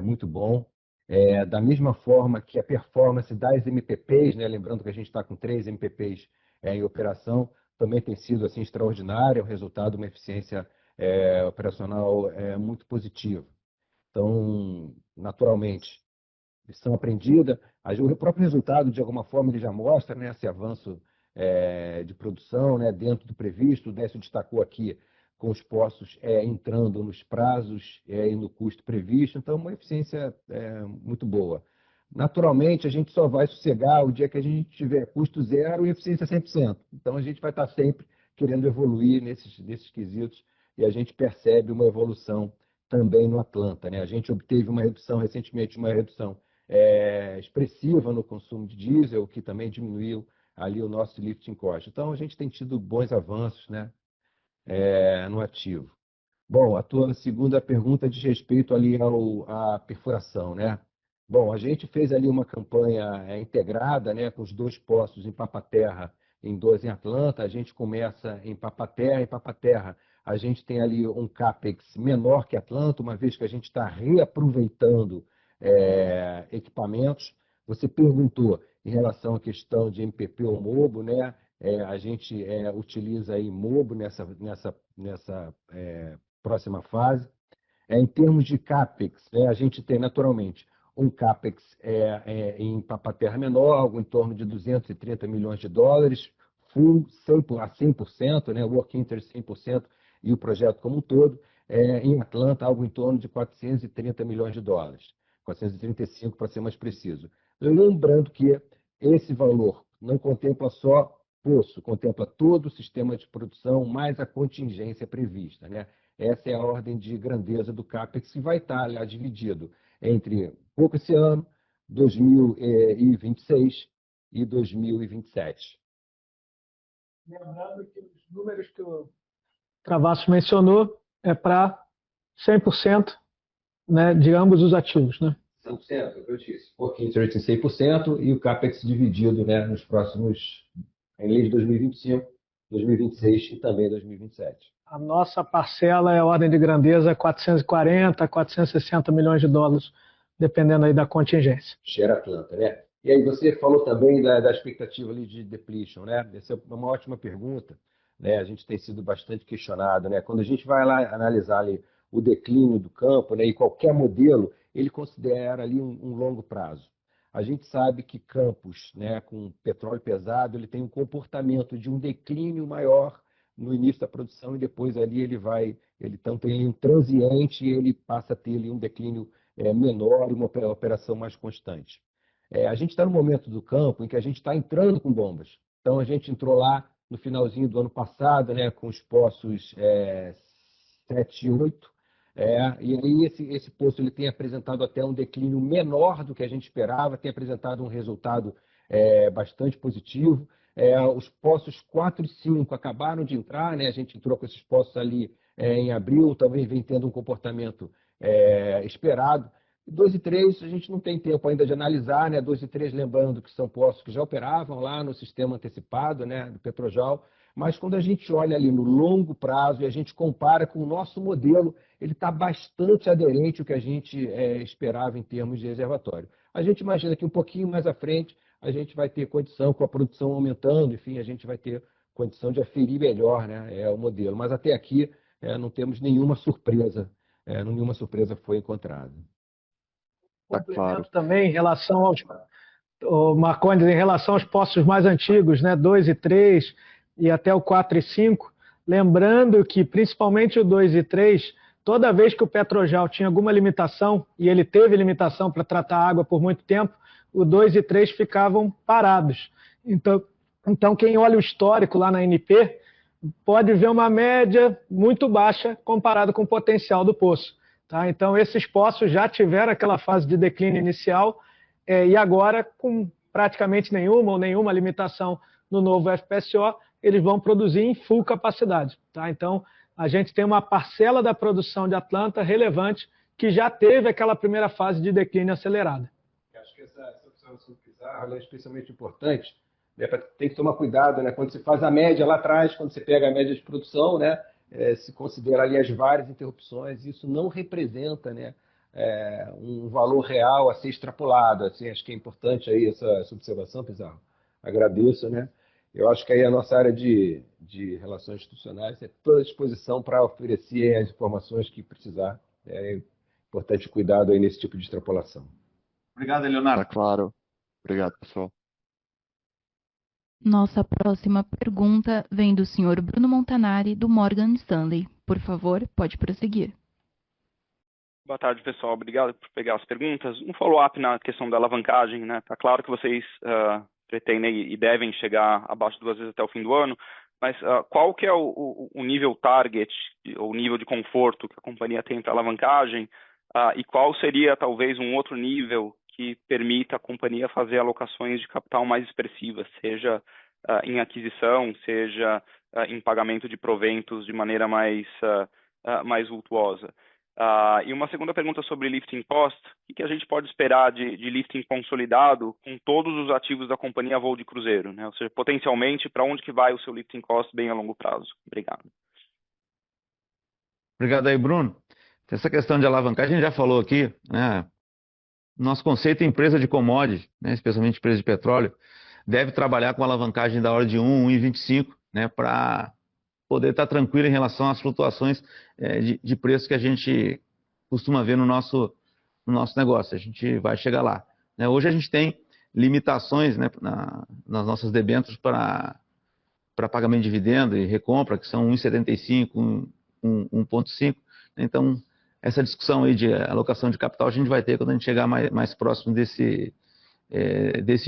C: muito bom. Da mesma forma que a performance das MPPs, né, lembrando que a gente está com 3 MPPs em operação, também tem sido assim extraordinária, o resultado, uma eficiência operacional muito positiva. Então, naturalmente, lição aprendida, o próprio resultado, de alguma forma, ele já mostra, né, esse avanço de produção, né, dentro do previsto. O Décio destacou aqui com os poços entrando nos prazos e no custo previsto, então uma eficiência muito boa. Naturalmente, a gente só vai sossegar o dia que a gente tiver custo zero e eficiência 100%. Então, a gente vai estar sempre querendo evoluir nesses quesitos, e a gente percebe uma evolução também no Atlanta, né? A gente obteve recentemente uma redução expressiva no consumo de diesel, que também diminuiu ali o nosso lifting cost. Então, a gente tem tido bons avanços, né, no ativo. Bom, a tua segunda pergunta diz respeito ali à perfuração, né? Bom, a gente fez ali uma campanha integrada, né, com os 2 poços em Papa-Terra, em 2 em Atlanta. A gente começa em Papa-Terra. Em Papa-Terra, a gente tem ali um CAPEX menor que Atlanta, uma vez que a gente está reaproveitando equipamentos. Você perguntou em relação à questão de MPP ou MOBO, né? A gente utiliza aí MOBO nessa próxima fase. Em termos de CAPEX, né, a gente tem naturalmente um CAPEX em Papa-Terra menor, algo em torno de 230 milhões de dólares, full 100%, né, work interest 100% e o projeto como um todo. Em Atlanta, algo em torno de 430 milhões de dólares, 435 para ser mais preciso. Lembrando que esse valor não contempla só poço, contempla todo o sistema de produção, mais a contingência prevista, né? Essa é a ordem de grandeza do CAPEX, que vai estar, aliás, dividido entre pouco esse ano, 2026 e 2027.
F: Lembrando que os números que o Travassos mencionou é para 100%, né, de ambos os ativos, né?
C: 100%, é o que eu disse. Working interest em 100% e o CAPEX dividido, né, nos próximos, em 2025, 2026 e também 2027.
F: A nossa parcela é a ordem de grandeza 440 a 460 milhões de dólares, dependendo aí da contingência.
C: Share Atlanta, né? E aí você falou também da expectativa ali de depletion, né? Essa é uma ótima pergunta, né? A gente tem sido bastante questionado, né? Quando a gente vai lá analisar ali o declínio do campo, né? E qualquer modelo, ele considera ali um longo prazo. A gente sabe que campos, né, com petróleo pesado, ele tem um comportamento de um declínio maior no início da produção e depois ali ele tem um transiente e ele passa a ter ali um declínio menor e uma operação mais constante. A gente está no momento do campo em que a gente está entrando com bombas. Então, a gente entrou lá no finalzinho do ano passado, né, com os poços 7 e 8, e aí esse poço ele tem apresentado até um declínio menor do que a gente esperava, tem apresentado um resultado bastante positivo. Os poços 4 e 5 acabaram de entrar, né? A gente entrou com esses poços ali em abril, talvez vem tendo um comportamento esperado. 2 e 3 a gente não tem tempo ainda de analisar, né? 2 e 3 lembrando que são poços que já operavam lá no sistema antecipado, né, do Petrojal, mas quando a gente olha ali no longo prazo e a gente compara com o nosso modelo, ele está bastante aderente ao que a gente esperava em termos de reservatório. A gente imagina que um pouquinho mais à frente a gente vai ter condição, com a produção aumentando, enfim, a gente vai ter condição de aferir melhor, né, o modelo. Mas até aqui não temos nenhuma surpresa, nenhuma surpresa foi encontrada.
L: Tá claro.
F: Também em relação aos Marcondes, em relação aos poços mais antigos, né, 2 e 3 e até o 4 e 5, lembrando que principalmente o 2 e 3, toda vez que o Petrojal tinha alguma limitação, e ele teve limitação para tratar água por muito tempo, o 2 e 3 ficavam parados. Então, quem olha o histórico lá na NP pode ver uma média muito baixa comparado com o potencial do poço. Tá? Então, esses poços já tiveram aquela fase de declínio inicial e agora, com praticamente nenhuma ou nenhuma limitação no novo FPSO, eles vão produzir em full capacidade. Tá? Então, a gente tem uma parcela da produção de Atlanta relevante que já teve aquela primeira fase de declínio acelerada.
C: Acho que essa observação do Pizarro é especialmente importante. Tem que tomar cuidado, né? Quando você faz a média lá atrás, quando você pega a média de produção, né? Se considera ali as várias interrupções, isso não representa, né, um valor real a ser extrapolado. Assim, acho que é importante aí essa observação, Pizarro. Agradeço, né? Eu acho que aí a nossa área de relações institucionais é toda à disposição para oferecer as informações que precisar. É importante cuidado aí nesse tipo de extrapolação.
B: Obrigado, Leonardo.
L: Tá claro. Obrigado, pessoal.
A: Nossa próxima pergunta vem do senhor Bruno Montanari, do Morgan Stanley. Por favor, pode prosseguir.
M: Boa tarde, pessoal. Obrigado por pegar as perguntas. Um follow-up na questão da alavancagem, né? Tá claro que vocês pretendem e devem chegar abaixo de 2 vezes até o fim do ano, mas qual que é o nível target, ou nível de conforto que a companhia tem para alavancagem, e qual seria talvez um outro nível que permita a companhia fazer alocações de capital mais expressivas, seja em aquisição, seja em pagamento de proventos de maneira mais vultuosa. E uma segunda pergunta sobre lifting cost: o que a gente pode esperar de lifting consolidado com todos os ativos da companhia a voo de cruzeiro, né? Ou seja, potencialmente, para onde que vai o seu lifting cost bem a longo prazo? Obrigado.
B: Obrigado aí, Bruno. Essa questão de alavancagem a gente já falou aqui, né? Nosso conceito é empresa de commodity, né, especialmente empresa de petróleo, deve trabalhar com alavancagem da ordem de 1,25, né, para poder estar tranquilo em relação às flutuações de preço que a gente costuma ver no nosso negócio. A gente vai chegar lá, né? Hoje a gente tem limitações, né, nas nossas debêntures para pagamento de dividendo e recompra, que são 1,75, 1,5. Então, essa discussão aí de alocação de capital a gente vai ter quando a gente chegar mais próximo desse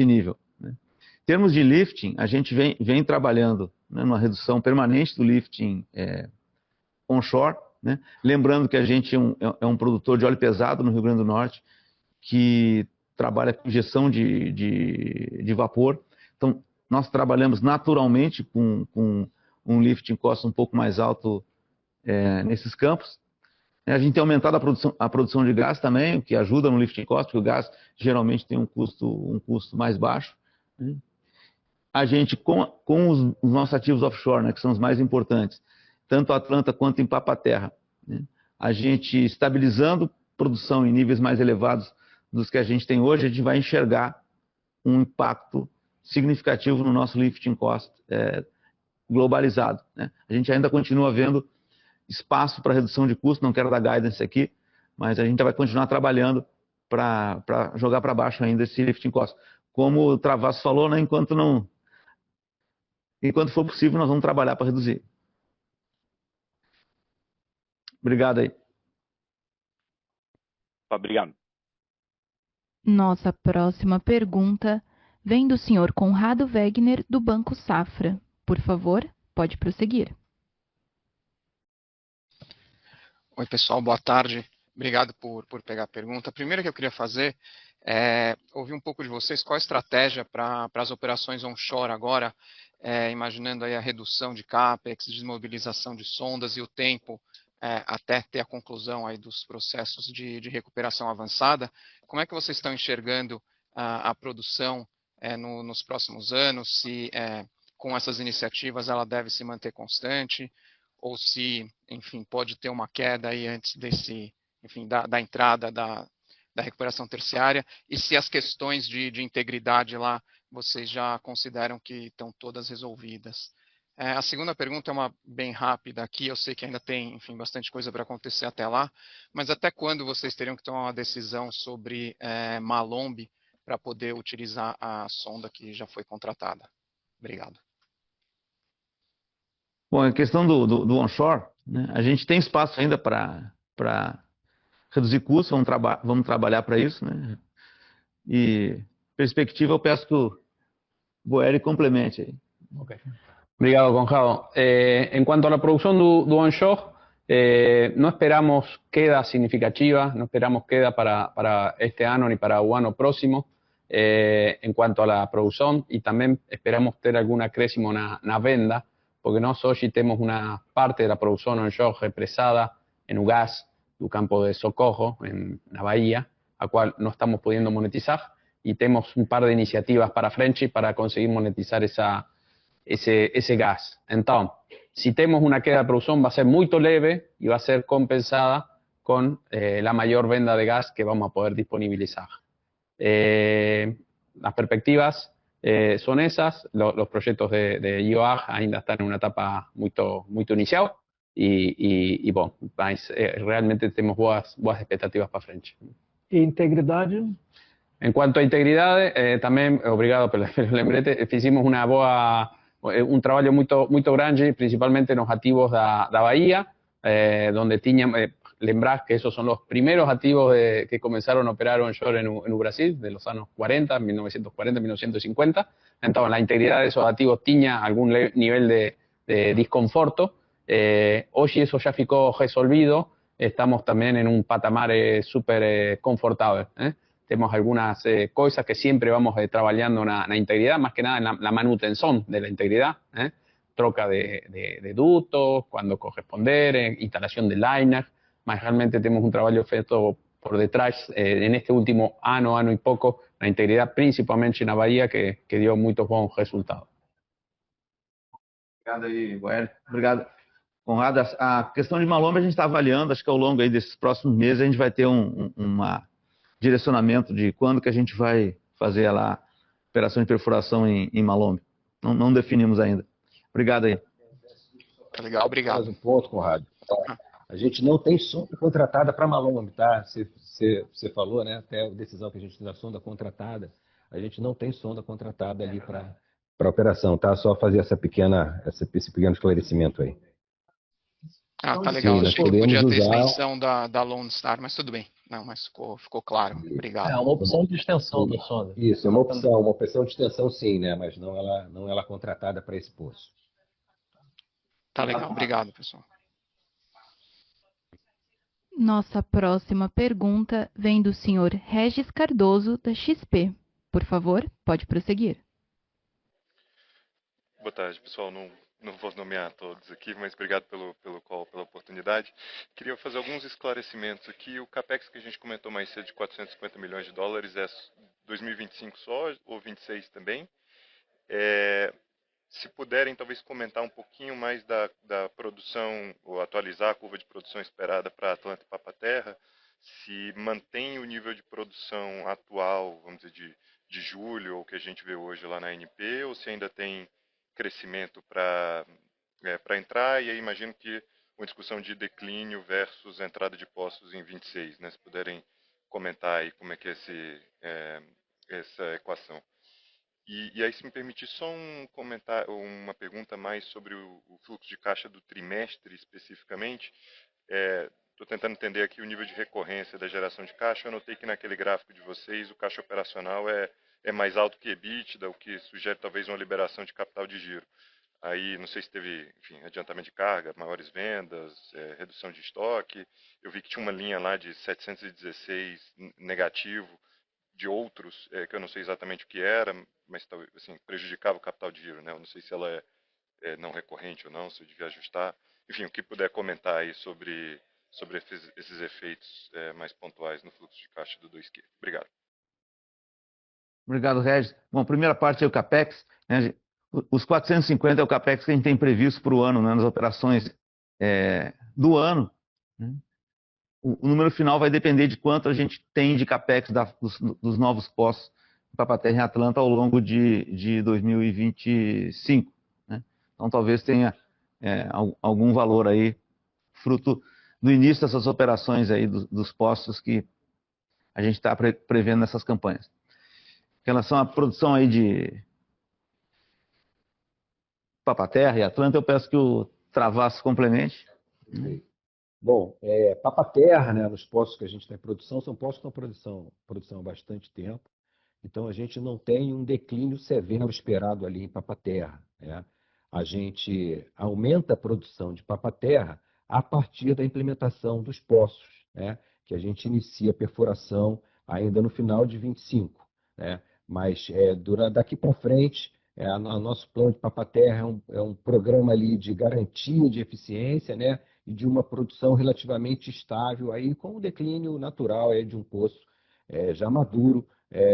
B: nível, né? Em termos de lifting, a gente vem trabalhando, né, numa redução permanente do lifting onshore, né? Lembrando que a gente é um produtor de óleo pesado no Rio Grande do Norte, que trabalha com injeção de vapor. Então, nós trabalhamos naturalmente com um lifting cost um pouco mais alto nesses campos. A gente tem aumentado a produção de gás também, o que ajuda no lifting cost, porque o gás geralmente tem um custo mais baixo, né? A gente, com os nossos ativos offshore, né, que são os mais importantes, tanto Atlanta quanto em Papa-Terra, né, a gente estabilizando produção em níveis mais elevados dos que a gente tem hoje, a gente vai enxergar um impacto significativo no nosso lifting cost globalizado, né? A gente ainda continua vendo espaço para redução de custo, não quero dar guidance aqui, mas a gente vai continuar trabalhando para jogar para baixo ainda esse lifting cost. Como o Travassos falou, né, enquanto for possível, nós vamos trabalhar para reduzir. Obrigado aí.
M: Obrigado.
A: Nossa próxima pergunta vem do senhor Conrado Wegner, do Banco Safra. Por favor, pode prosseguir.
N: Oi, pessoal, boa tarde. Obrigado por pegar a pergunta. A primeira que eu queria fazer é ouvir um pouco de vocês qual a estratégia para as operações onshore agora, imaginando aí a redução de CAPEX, desmobilização de sondas e o tempo até ter a conclusão aí dos processos de recuperação avançada. Como é que vocês estão enxergando a produção nos próximos anos? Se com essas iniciativas ela deve se manter constante, ou se, enfim, pode ter uma queda aí antes da entrada da recuperação terciária, e se as questões de integridade lá vocês já consideram que estão todas resolvidas. A segunda pergunta é uma bem rápida aqui, eu sei que ainda tem, enfim, bastante coisa para acontecer até lá, mas até quando vocês teriam que tomar uma decisão sobre Malombe para poder utilizar a sonda que já foi contratada? Obrigado.
B: Bom, a questão do onshore, né, a gente tem espaço ainda para reduzir custos, vamos trabalhar para isso, né? E perspectiva, eu peço que o Boeri complemente aí.
D: Okay. Obrigado, Conrado. En cuanto a la producción do onshore, no esperamos queda significativa, no esperamos queda para este año ni para o ano próximo en cuanto a la producción, y también esperamos ter algum acréscimo na venda, porque nós hoje temos uma parte da produção onshore represada no gás do campo de Socorro, na Bahia, a qual não estamos podendo monetizar, e temos um par de iniciativas para frente para conseguir monetizar esse gás. Então, se temos uma queda de produção, vai ser muito leve e vai ser compensada com a maior venda de gás que vamos a poder disponibilizar. Las perspectivas son esas, los proyectos de IOAG ainda están en una etapa muy inicial y bueno, mas realmente tenemos boas expectativas para frente.
F: E integridade?
D: En cuanto a integridade, también, obrigado pelo lembrete, fizemos un trabalho muito grande, principalmente en los activos da Bahía, donde tínhamos, lembrar que esos son los primeros activos que comenzaron a operar onshore en Brasil, de los años 40, 1940, 1950. Entonces, la integridad de esos activos tenía algún nivel de desconforto. Hoy eso ya ficó resolvido. Estamos también en un patamar súper confortable. tenemos algunas cosas que siempre vamos trabajando en la integridad, más que nada en la manutención de la integridad, troca de ductos, cuando corresponder, instalación de liner, más realmente tenemos un trabajo feito por detrás en este último ano y poco, la integridad principalmente na Bahia, que dio muitos bons resultados.
B: Obrigado aí, Boeri. Obrigado, Conrado. A questão de Malombe a gente está avaliando, acho que ao longo aí desses próximos meses a gente vai ter um direcionamento de quando que a gente vai fazer lá a operação de perfuração em Malombe. Não definimos ainda. Obrigado aí.
N: Tá legal, obrigado.
C: Mais um ponto, Conrado. A gente não tem sonda contratada para Malombe, tá? Você falou, né? Até a decisão que a gente tem da sonda contratada, a gente não tem sonda contratada ali para a operação, tá? Só fazer esse pequeno esclarecimento aí.
N: Ah, tá legal.
C: Sim,
N: Achei que podia ter extensão da Lone Star, mas tudo bem. Não, mas ficou claro. Obrigado.
E: É uma opção de extensão da sonda.
C: Isso, é uma opção de extensão sim, né? Mas não ela contratada para esse poço.
N: Tá legal, obrigado, pessoal.
A: Nossa próxima pergunta vem do senhor Regis Cardoso, da XP. Por favor, pode prosseguir.
O: Boa tarde, pessoal. Não vou nomear todos aqui, mas obrigado pela oportunidade. Queria fazer alguns esclarecimentos aqui. O CAPEX que a gente comentou mais cedo de 450 milhões de dólares é 2025 só ou 26 também? Se puderem, talvez comentar um pouquinho mais da produção, ou atualizar a curva de produção esperada para Atlanta e Papa-Terra, se mantém o nível de produção atual, vamos dizer, de julho, ou que a gente vê hoje lá na ANP, ou se ainda tem crescimento para entrar, e aí imagino que uma discussão de declínio versus entrada de postos em 26, né? Se puderem comentar aí como é que é essa equação. E aí, se me permitir, só uma pergunta mais sobre o fluxo de caixa do trimestre especificamente. Estou tentando entender aqui o nível de recorrência da geração de caixa. Eu notei que naquele gráfico de vocês o caixa operacional é mais alto que EBITDA, o que sugere talvez uma liberação de capital de giro. Aí, não sei se teve, enfim, adiantamento de carga, maiores vendas, redução de estoque. Eu vi que tinha uma linha lá de 716 negativo, de outros, que eu não sei exatamente o que era, mas assim, prejudicava o capital de giro, né? Eu não sei se ela é não recorrente ou não, se eu devia ajustar. Enfim, o que puder comentar aí sobre esses efeitos mais pontuais no fluxo de caixa do 2Q. Obrigado.
B: Obrigado, Regis. Bom, primeira parte é o CAPEX, né? Os 450 é o CAPEX que a gente tem previsto para o ano, né, nas operações do ano, né? O número final vai depender de quanto a gente tem de CAPEX dos novos postos Papa-Terra em Atlanta ao longo de 2025. Né? Então, talvez tenha algum valor aí, fruto do início dessas operações aí dos postos que a gente está prevendo nessas campanhas. Em relação à produção aí de Papa-Terra e Atlanta, eu peço que o Travassos complemente.
C: Bom, Papa-Terra, né, nos postos que a gente tem em produção, são postos que estão em produção há bastante tempo. Então, a gente não tem um declínio severo esperado ali em Papa-Terra, né? A gente aumenta a produção de Papa-Terra a partir da implementação dos poços, né? Que a gente inicia a perfuração ainda no final de 25, né? Mas daqui para frente, o nosso plano de Papa-Terra é um programa ali de garantia de eficiência, né? E de uma produção relativamente estável, aí, com o declínio natural de um poço já maduro,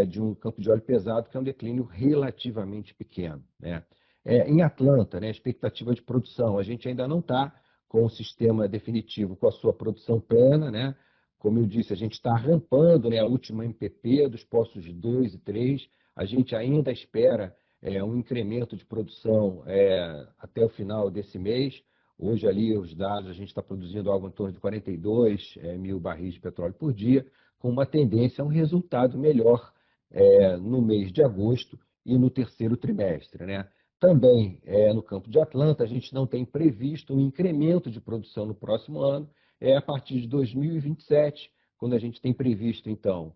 C: de um campo de óleo pesado, que é um declínio relativamente pequeno, né? Em Atlanta, né, a expectativa de produção, a gente ainda não está com o sistema definitivo, com a sua produção plena, né? Como eu disse, a gente está rampando, né, a última MPP dos postos 2 e 3, a gente ainda espera um incremento de produção até o final desse mês. Hoje ali os dados, a gente está produzindo algo em torno de 42 mil barris de petróleo por dia, com uma tendência a um resultado melhor no mês de agosto e no terceiro trimestre, né? Também no campo de Atlanta, a gente não tem previsto um incremento de produção no próximo ano, a partir de 2027, quando a gente tem previsto, então,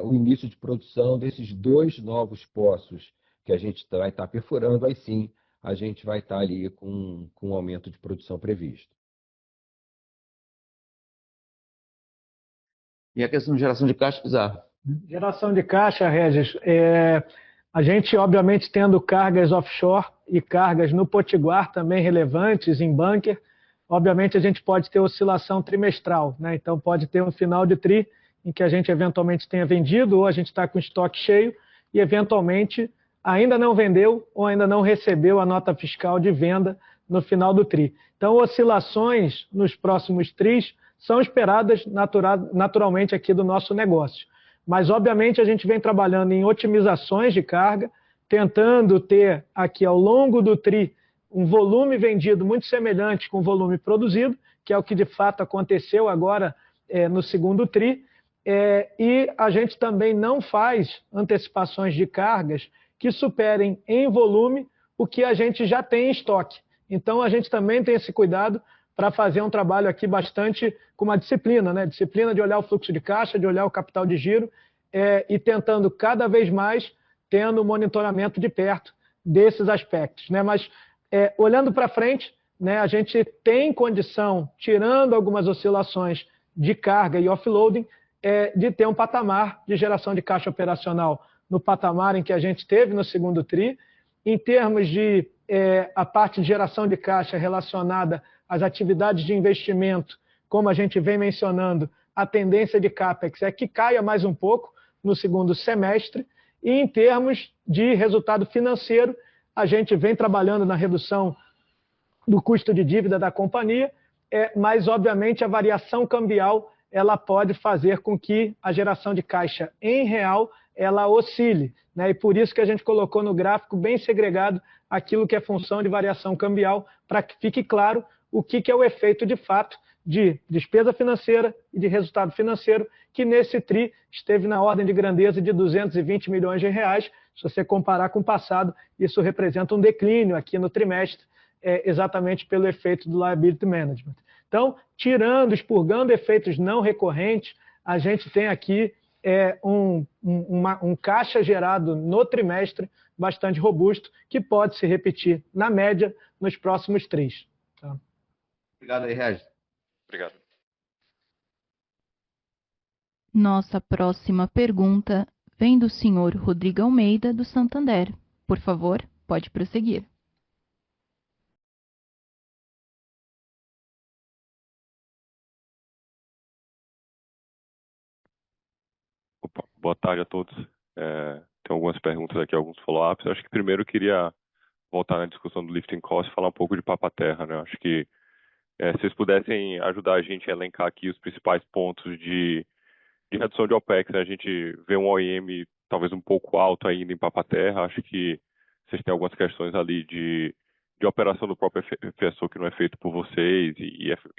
C: o início de produção desses 2 novos poços que a gente vai estar perfurando, aí sim a gente vai estar ali com um aumento de produção previsto.
B: E a questão de geração de caixa, Pizarro?
F: Geração de caixa, Regis, a gente, obviamente, tendo cargas offshore e cargas no Potiguar também relevantes, em bunker, obviamente a gente pode ter oscilação trimestral, né? Então pode ter um final de tri em que a gente eventualmente tenha vendido ou a gente está com estoque cheio e eventualmente ainda não vendeu ou ainda não recebeu a nota fiscal de venda no final do tri. Então oscilações nos próximos tris são esperadas naturalmente aqui do nosso negócio. Mas, obviamente, a gente vem trabalhando em otimizações de carga, tentando ter aqui ao longo do TRI um volume vendido muito semelhante com o volume produzido, que é o que de fato aconteceu agora no segundo TRI, e a gente também não faz antecipações de cargas que superem em volume o que a gente já tem em estoque. Então, a gente também tem esse cuidado para fazer um trabalho aqui bastante com uma disciplina, né? Disciplina de olhar o fluxo de caixa, de olhar o capital de giro e tentando cada vez mais tendo monitoramento de perto desses aspectos, né? Mas olhando para frente, né, a gente tem condição, tirando algumas oscilações de carga e offloading, de ter um patamar de geração de caixa operacional no patamar em que a gente teve no segundo TRI, em termos de a parte de geração de caixa relacionada às atividades de investimento, como a gente vem mencionando, a tendência de CAPEX é que caia mais um pouco no segundo semestre, e em termos de resultado financeiro, a gente vem trabalhando na redução do custo de dívida da companhia, mas, obviamente, a variação cambial ela pode fazer com que a geração de caixa em real ela oscile, né? E por isso que a gente colocou no gráfico bem segregado aquilo que é função de variação cambial, para que fique claro o que é o efeito de fato de despesa financeira e de resultado financeiro, que nesse TRI esteve na ordem de grandeza de 220 milhões de reais. Se você comparar com o passado, isso representa um declínio aqui no trimestre, exatamente pelo efeito do liability management. Então, tirando, expurgando efeitos não recorrentes, a gente tem aqui um caixa gerado no trimestre bastante robusto, que pode se repetir, na média, nos próximos tris. Tá?
B: Obrigado aí, Regis.
O: Obrigado.
A: Nossa próxima pergunta vem do senhor Rodrigo Almeida, do Santander. Por favor, pode prosseguir.
P: Opa, boa tarde a todos. Tem algumas perguntas aqui, alguns follow-ups. Acho que primeiro eu queria voltar na discussão do lifting cost e falar um pouco de Papa-Terra, né? Acho que se vocês pudessem ajudar a gente a elencar aqui os principais pontos de redução de OPEX, né? A gente vê um OIM talvez um pouco alto ainda em Papa-Terra. Acho que vocês têm algumas questões ali de operação do próprio FPSO que não é feito por vocês,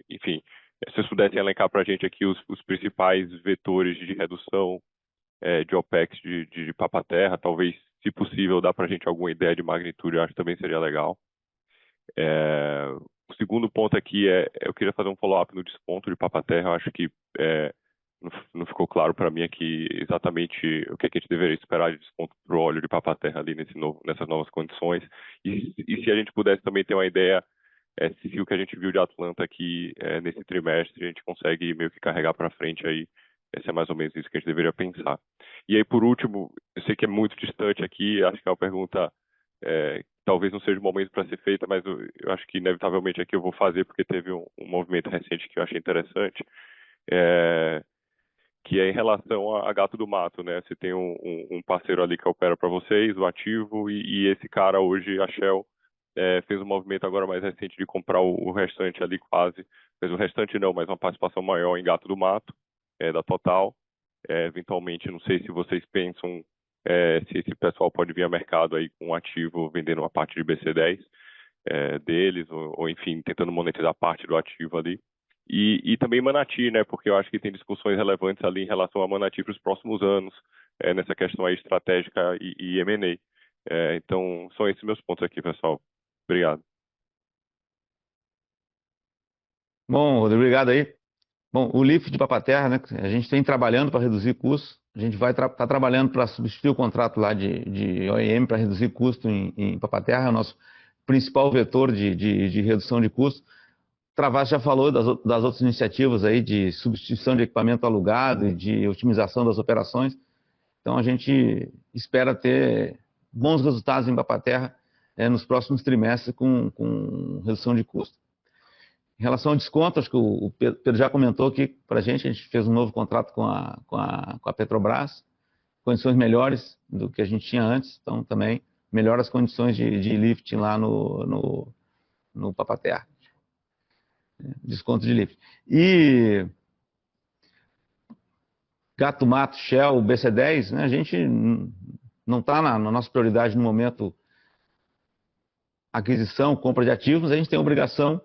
P: enfim, se vocês pudessem elencar para a gente aqui os principais vetores de redução de OPEX de Papa-Terra, talvez, se possível, dá para a gente alguma ideia de magnitude, eu acho que também seria legal. O segundo ponto aqui eu queria fazer um follow-up no desconto de Papa-Terra. Eu acho que não ficou claro para mim aqui exatamente o que a gente deveria esperar de desconto para o óleo de Papa-Terra ali nessas novas condições. E se a gente pudesse também ter uma ideia se o que a gente viu de Atlanta aqui nesse trimestre a gente consegue meio que carregar para frente aí. Esse é mais ou menos isso que a gente deveria pensar. E aí, por último, eu sei que é muito distante aqui, acho que é uma pergunta talvez não seja o momento para ser feita, mas eu acho que inevitavelmente aqui eu vou fazer, porque teve um movimento recente que eu achei interessante, que é em relação a Gato do Mato, né? Você tem um parceiro ali que opera para vocês, o ativo, e esse cara hoje, a Shell, fez um movimento agora mais recente de comprar o restante ali quase, mas o restante não, mas uma participação maior em Gato do Mato, da Total. Eventualmente, não sei se vocês pensam se esse pessoal pode vir a mercado aí com um ativo vendendo uma parte de BC10 deles, ou enfim, tentando monetizar parte do ativo ali. E também Manati, né? Porque eu acho que tem discussões relevantes ali em relação a Manati para os próximos anos, nessa questão aí estratégica e M&A. Então, são esses meus pontos aqui, pessoal. Obrigado.
B: Bom, Rodrigo, obrigado aí. Bom, o lift de Papa-Terra, né? A gente vem trabalhando para reduzir custos. A gente vai estar trabalhando para substituir o contrato lá de OEM para reduzir custo em Papa-Terra, é o nosso principal vetor de redução de custo. Travassos já falou das outras iniciativas aí de substituição de equipamento alugado e de otimização das operações. Então, a gente espera ter bons resultados em Papa-Terra nos próximos trimestres com redução de custo. Em relação ao desconto, acho que o Pedro já comentou aqui para a gente fez um novo contrato com a Petrobras, condições melhores do que a gente tinha antes, então também melhora as condições de lifting lá no Papa-Terra. Desconto de lifting. E Gato Mato, Shell, BC10, né, a gente não está na nossa prioridade no momento aquisição, compra de ativos, a gente tem a obrigação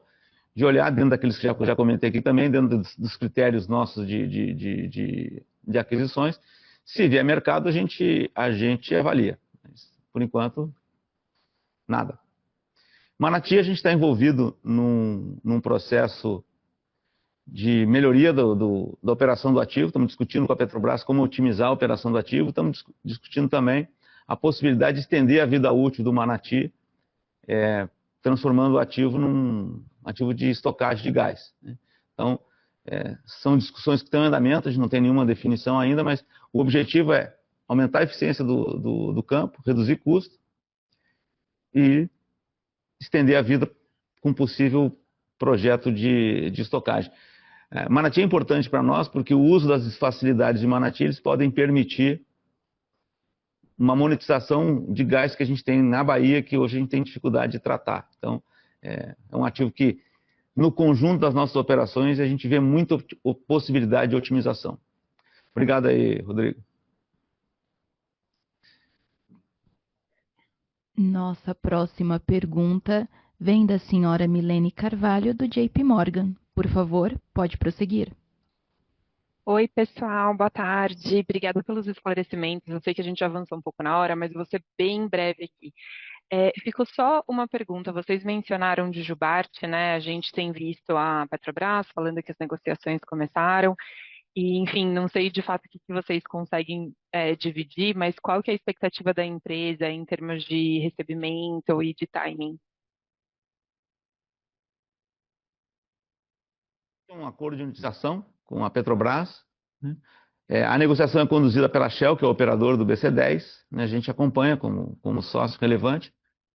B: de olhar dentro daqueles que eu já comentei aqui também, dentro dos critérios nossos de aquisições. Se vier mercado, a gente avalia. Mas, por enquanto, nada. Manati, a gente está envolvido num processo de melhoria da operação do ativo. Estamos discutindo com a Petrobras como otimizar a operação do ativo. Estamos discutindo também a possibilidade de estender a vida útil do Manati, transformando o ativo num ativo de estocagem de gás. Então, são discussões que estão em andamento, a gente não tem nenhuma definição ainda, mas o objetivo é aumentar a eficiência do campo, reduzir custo e estender a vida com possível projeto de estocagem. Manati é importante para nós porque o uso das facilidades de Manati eles podem permitir uma monetização de gás que a gente tem na Bahia, que hoje a gente tem dificuldade de tratar. Então, é um ativo que, no conjunto das nossas operações, a gente vê muita possibilidade de otimização. Obrigado aí, Rodrigo.
A: Nossa próxima pergunta vem da senhora Milene Carvalho, do JP Morgan. Por favor, pode prosseguir.
Q: Oi, pessoal, boa tarde. Obrigada pelos esclarecimentos. Eu sei que a gente avançou um pouco na hora, mas vou ser bem breve aqui. Ficou só uma pergunta. Vocês mencionaram de Jubarte, né? A gente tem visto a Petrobras falando que as negociações começaram. E, enfim, não sei de fato o que vocês conseguem dividir, mas qual que é a expectativa da empresa em termos de recebimento e de timing?
B: Um acordo de monetização com a Petrobras. Né? A negociação é conduzida pela Shell, que é o operador do BC10. Né? A gente acompanha como sócio relevante.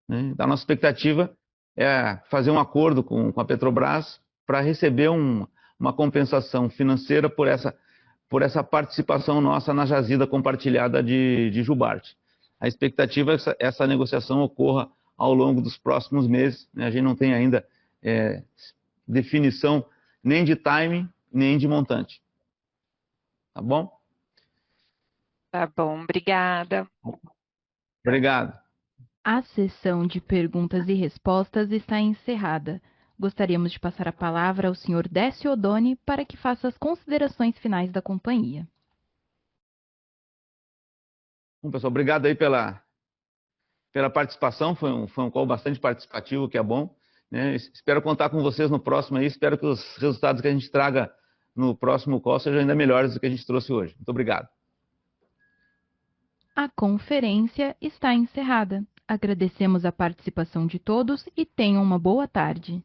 B: Né? A nossa expectativa é fazer um acordo com a Petrobras para receber uma compensação financeira por essa participação nossa na jazida compartilhada de Jubarte. A expectativa é que essa negociação ocorra ao longo dos próximos meses. Né? A gente não tem ainda definição nem de timing, nem de montante. Tá bom?
Q: Tá bom, obrigada.
B: Obrigado.
A: A sessão de perguntas e respostas está encerrada. Gostaríamos de passar a palavra ao senhor Décio Oddone para que faça as considerações finais da companhia.
B: Bom, pessoal, obrigado aí pela participação. Foi um call bastante participativo, que é bom. Né? Espero contar com vocês no próximo aí. Espero que os resultados que a gente traga no próximo call sejam ainda melhores do que a gente trouxe hoje. Muito obrigado.
A: A conferência está encerrada. Agradecemos a participação de todos e tenham uma boa tarde.